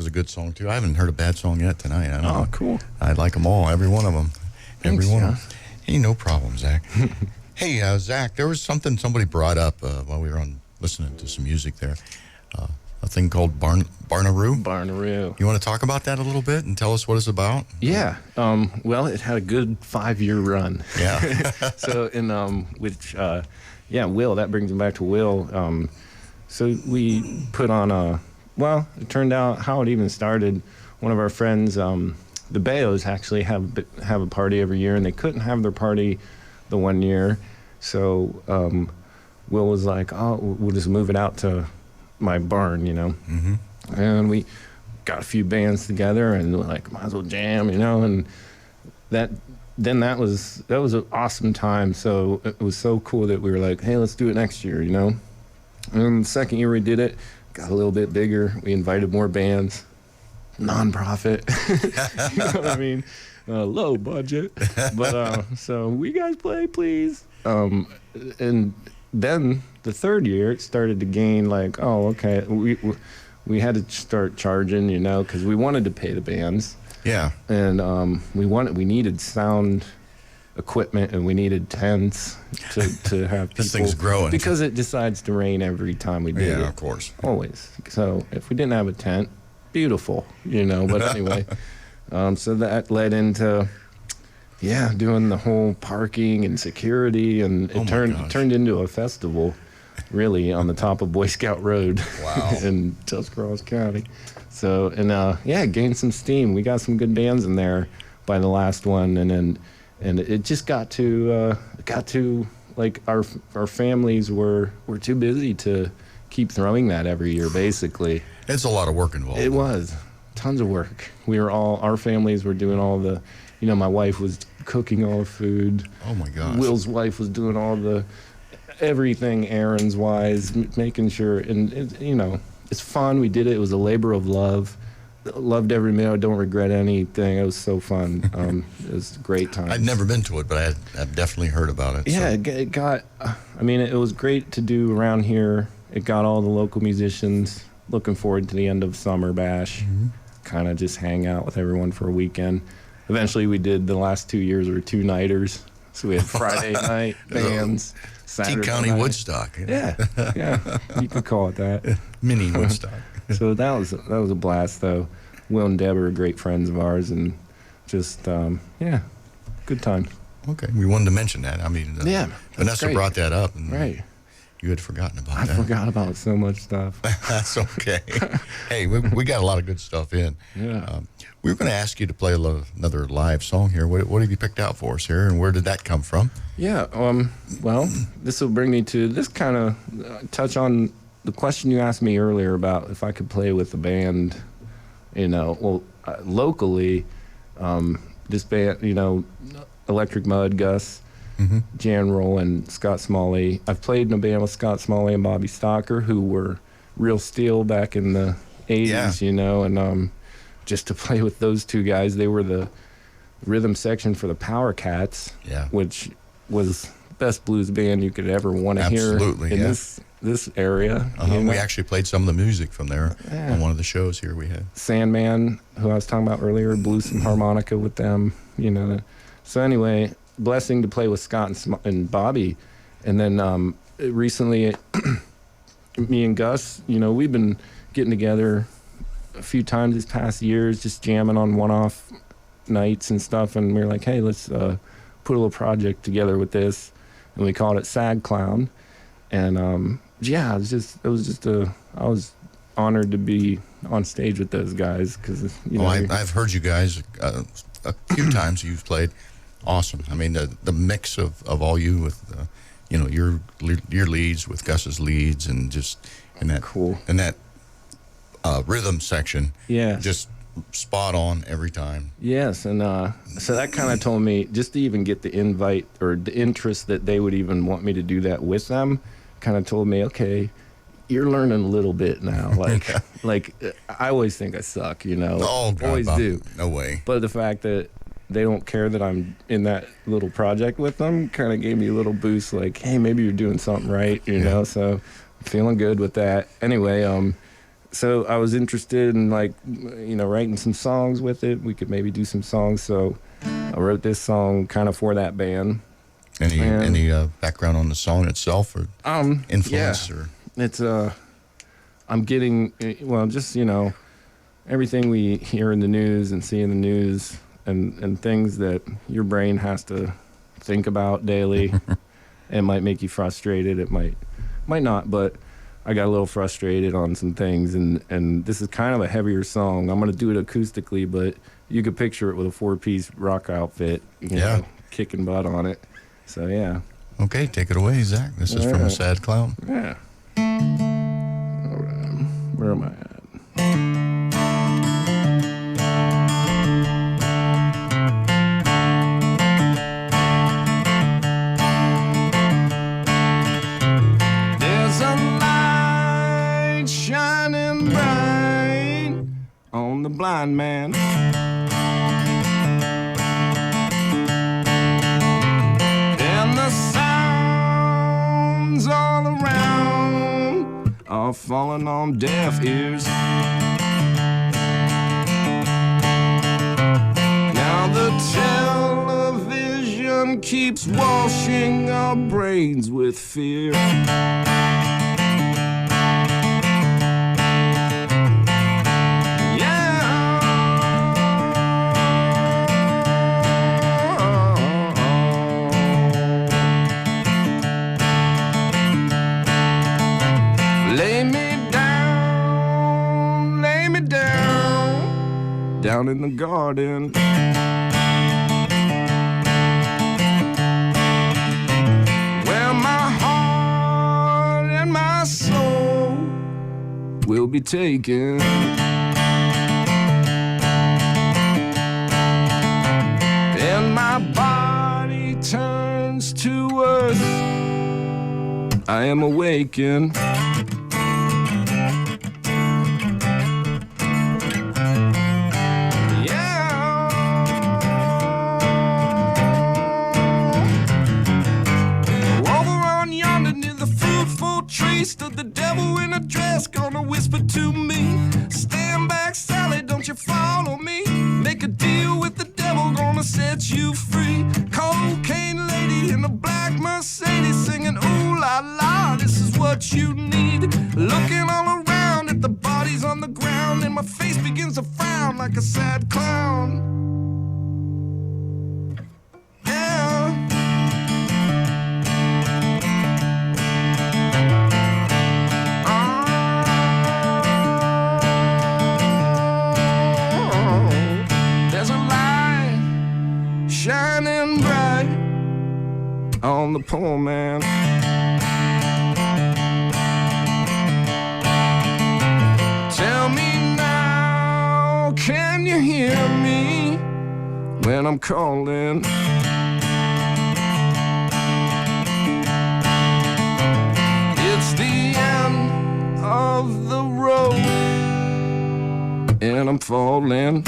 was a good song too. I haven't heard a bad song yet tonight. I don't know.
Cool.
I like them all, every one of them.
Thanks,
every one.
John.
Of them. Hey, no problem, Zach. Hey, Zach, there was something somebody brought up while we were on listening to some music there. A thing called Barnaroo.
Barnaroo.
You want to talk about that a little bit and tell us what it's about?
Yeah. Well, it had a good 5-year run.
Yeah.
So, Will, that brings me back to Will. So we put on well, it turned out how it even started. One of our friends, the Bayos, actually have a party every year, and they couldn't have their party the one year. So Will was like, oh, we'll just move it out to my barn,
Mm-hmm.
And we got a few bands together and we're like, might as well jam, and that was an awesome time. So it was so cool that we were like, hey, let's do it next year, And the second year we did it, got a little bit bigger. We invited more bands, non-profit, you know what I mean? Low budget, but so we guys play, please. And then the third year, it started to gain like, oh, okay, we had to start charging, because we wanted to pay the bands.
Yeah.
And we needed sound equipment and we needed tents to have people.
This thing's growing.
Because it decides to rain every time we did it.
Yeah, of course.
Always. So if we didn't have a tent, beautiful, but anyway. So that led into, doing the whole parking and security, and it turned into a festival, really, on the top of Boy Scout Road.
Wow.
In Tuscarawas County. So, and gained some steam. We got some good bands in there by the last one, and it just got to like our families were too busy to keep throwing that every year, basically.
It's a lot of work involved.
It was tons of work. Our families were doing all the, my wife was cooking all the food.
Oh my gosh.
Will's wife was doing all the everything errands wise, making sure, and it's fun. We did it. It was a labor of love. Loved every minute. I don't regret anything. It was so fun. It was a great time.
I've never been to it, but I've definitely heard about it.
Yeah,
so.
it got, it was great to do around here. It got all the local musicians looking forward to the end of Summer Bash.
Mm-hmm.
Kind of just hang out with everyone for a weekend. Eventually, we did the last 2 years were 2-nighters. So we had Friday night bands, Saturday
T-County
night.
Woodstock.
Yeah, you could call it that.
Mini Woodstock.
So that was a blast, though. Will and Deb are great friends of ours, and just good time.
Okay, we wanted to mention that.
Yeah,
Vanessa
great.
brought that up, and
Right.
you had forgotten about
I
that.
forgot about so much stuff.
That's okay. Hey, we got a lot of good stuff in.
Yeah.
We were going to ask you to play another live song here. What have you picked out for us here, and where did that come from?
Yeah. Well, this will bring me to this kind of touch on the question you asked me earlier about if I could play with a band. Locally, this band, Electric Mud, Gus, Jan Roll, and Scott Smalley. I've played in a band with Scott Smalley and Bobby Stocker, who were real steel back in the 80s, and just to play with those two guys, they were the rhythm section for the Power Cats, which was the best blues band you could ever want to hear in this area.
We actually played some of the music from there on one of the shows here we had.
Sandman, who I was talking about earlier, blew some harmonica with them, So anyway, blessing to play with Scott and Bobby. And then recently, me and Gus, we've been getting together a few times these past years, just jamming on one-off nights and stuff. And we were like, hey, let's put a little project together with this. And we called it Sad Clown. And I was honored to be on stage with those guys because
I've heard you guys a few times. You've played awesome. The mix of all you with your leads with Gus's leads and just in that
cool
and that rhythm section.
Yeah,
just spot on every time.
Yes, and so that kind of told me just to even get the invite or the interest that they would even want me to do that with them. Kind of told me, okay, you're learning a little bit now. Like I always think I suck,
Oh, God,
always
Bob,
do.
No way.
But the fact that they don't care that I'm in that little project with them kind of gave me a little boost. Like, hey, maybe you're doing something right, So I'm feeling good with that. Anyway, so I was interested in like, writing some songs with it. We could maybe do some songs. So I wrote this song kind of for that band.
Any background on the song itself or influence?
Yeah.
Or
It's I'm getting just everything we hear in the news and see in the news and things that your brain has to think about daily. It might make you frustrated. It might not, but I got a little frustrated on some things, and this is kind of a heavier song. I'm gonna do it acoustically, but you could picture it with a 4-piece rock outfit, kicking butt on it. So yeah.
Okay, take it away, Zach. This is from A Sad Clown.
Yeah. All right. Where am I at? There's a light shining bright on the blind man. And the sounds all around are falling on deaf ears. Now the television keeps washing our brains with fear. Down in the garden. Where my heart and my soul will be taken. And my body turns to earth. I am awakened. Stood the devil in a dress, gonna whisper to me, stand back, Sally, don't you follow me. Make a deal with the devil, gonna set you free. Cocaine lady in a black Mercedes, singing ooh la la, this is what you need. Looking all around at the bodies on the ground, and my face begins to frown like a sad clown. Shining bright on the poor man. Tell me now, can you hear me when I'm calling? It's the end of the road, and I'm falling.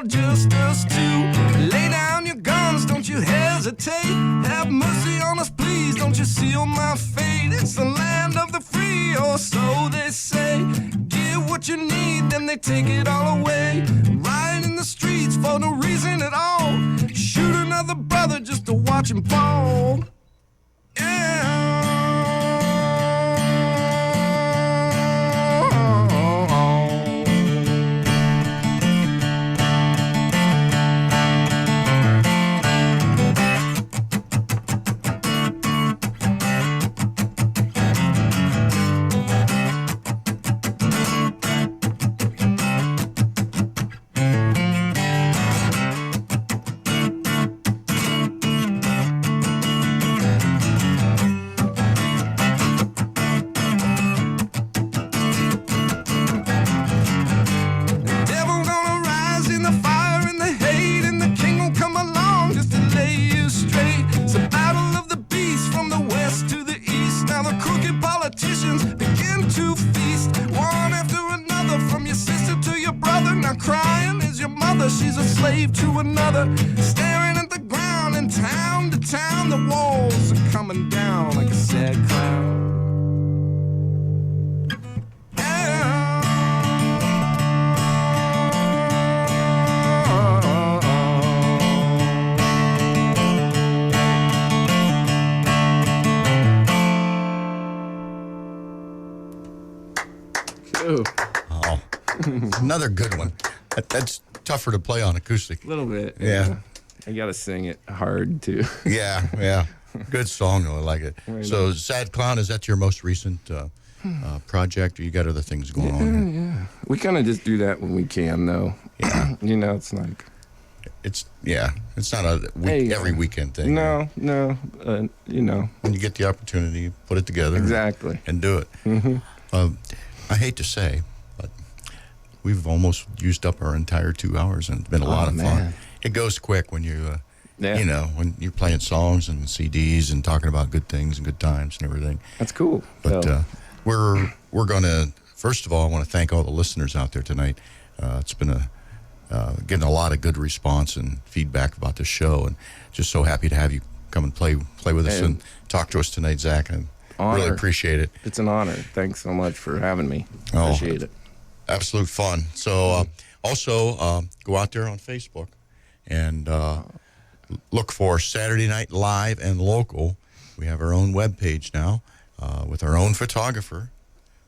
Just us two. Lay down your guns, don't you hesitate. Have mercy on us, please, don't you seal my fate. It's the land of the free, or so they say. Give what you need, then they take it all away. Ride in the streets for no reason at all. Shoot another brother just to watch him fall. Yeah.
Staring at the ground and town to town, the walls are coming down like a sad clown.
Ooh,
Oh, another good one. That's tougher to play on acoustic.
a little bit.
Yeah.
I gotta sing it hard too.
Yeah. Good song, though. I like it.
Right
So, Sad Clown, is that your most recent project, or you got other things going on?
Yeah. We kind of just do that when we can, though.
Yeah.
You know, it's like
It's not a
Hey,
every weekend thing.
no. You know,
When you get the opportunity, put it together.
exactly.
And do it. I hate to say, but we've almost used up our entire 2 hours, and it's been a lot of fun.
man.
It goes quick when you,
Yeah.
when you're playing songs and CDs and talking about good things and good times and everything.
That's cool.
But
So,
we're going to, first of all, I want to thank all the listeners out there tonight. It's been getting a lot of good response and feedback about the show, and just so happy to have you come and play with us
Hey.
and talk to us tonight, Zach. I really
Honor.
appreciate it.
it's an honor. Thanks so much for having me.
Oh.
Appreciate it.
Absolute fun. So also go out there on Facebook and look for Saturday Night Live and Local. We have our own webpage now with our own photographer,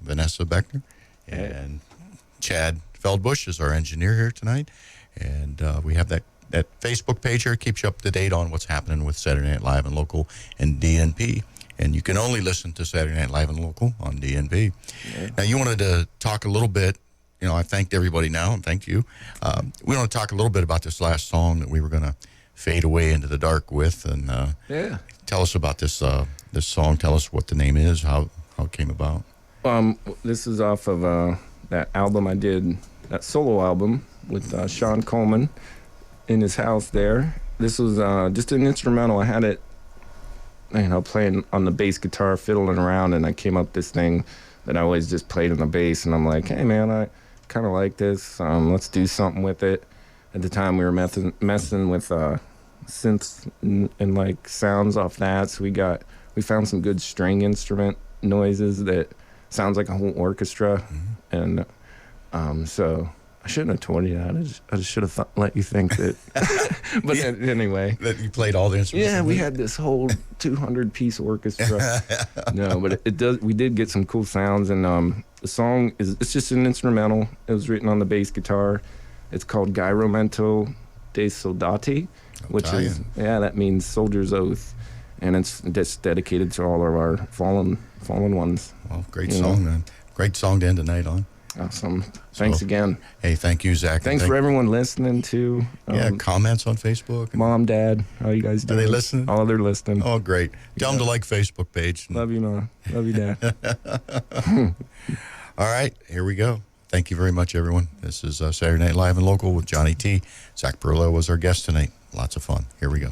Vanessa Beckner, and Chad Feldbush is our engineer here tonight. And we have that Facebook page here. It keeps you up to date on what's happening with Saturday Night Live and Local and DNP. And you can only listen to Saturday Night Live and Local on DNP.
Yeah.
Now, you wanted to talk a little bit. I thanked everybody now, and thanked you. We want to talk a little bit about this last song that we were going to fade away into the dark with. And
Yeah.
tell us about this song. Tell us what the name is, how it came about.
This is off of that album I did, that solo album with Sean Coleman in his house there. This was just an instrumental. I had it, playing on the bass guitar, fiddling around, and I came up with this thing that I always just played on the bass. And I'm like, hey, man, I kind of like this. Let's do something with it. At the time, we were messing with synths and like sounds off that. So we found some good string instrument noises that sounds like a whole orchestra. And so I shouldn't have told you that. I just should have let you think that. But anyway.
That you played all the instruments?
Yeah, we had this whole 200-piece orchestra. No, but it does. We did get some cool sounds, and the song it's just an instrumental. It was written on the bass guitar. It's called Giramento dei Soldati, which is that means soldier's oath, and it's just dedicated to all of our fallen ones.
Well, great song, man. Great song to end the night on.
Awesome. Thanks again.
Hey, thank you, Zach.
Thanks for everyone listening too.
Comments on Facebook.
Mom, Dad, how you guys doing?
Are they listening?
Oh, they're listening.
Oh, great. Tell them to like Facebook page.
Love you, Mom. Love you, Dad.
All right, here we go. Thank you very much, everyone. This is Saturday Night Live and Local with Johnny T. Zac Pirillo was our guest tonight. Lots of fun. Here we go.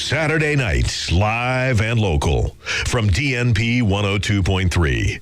Saturday nights, live and local, from DNP 102.3.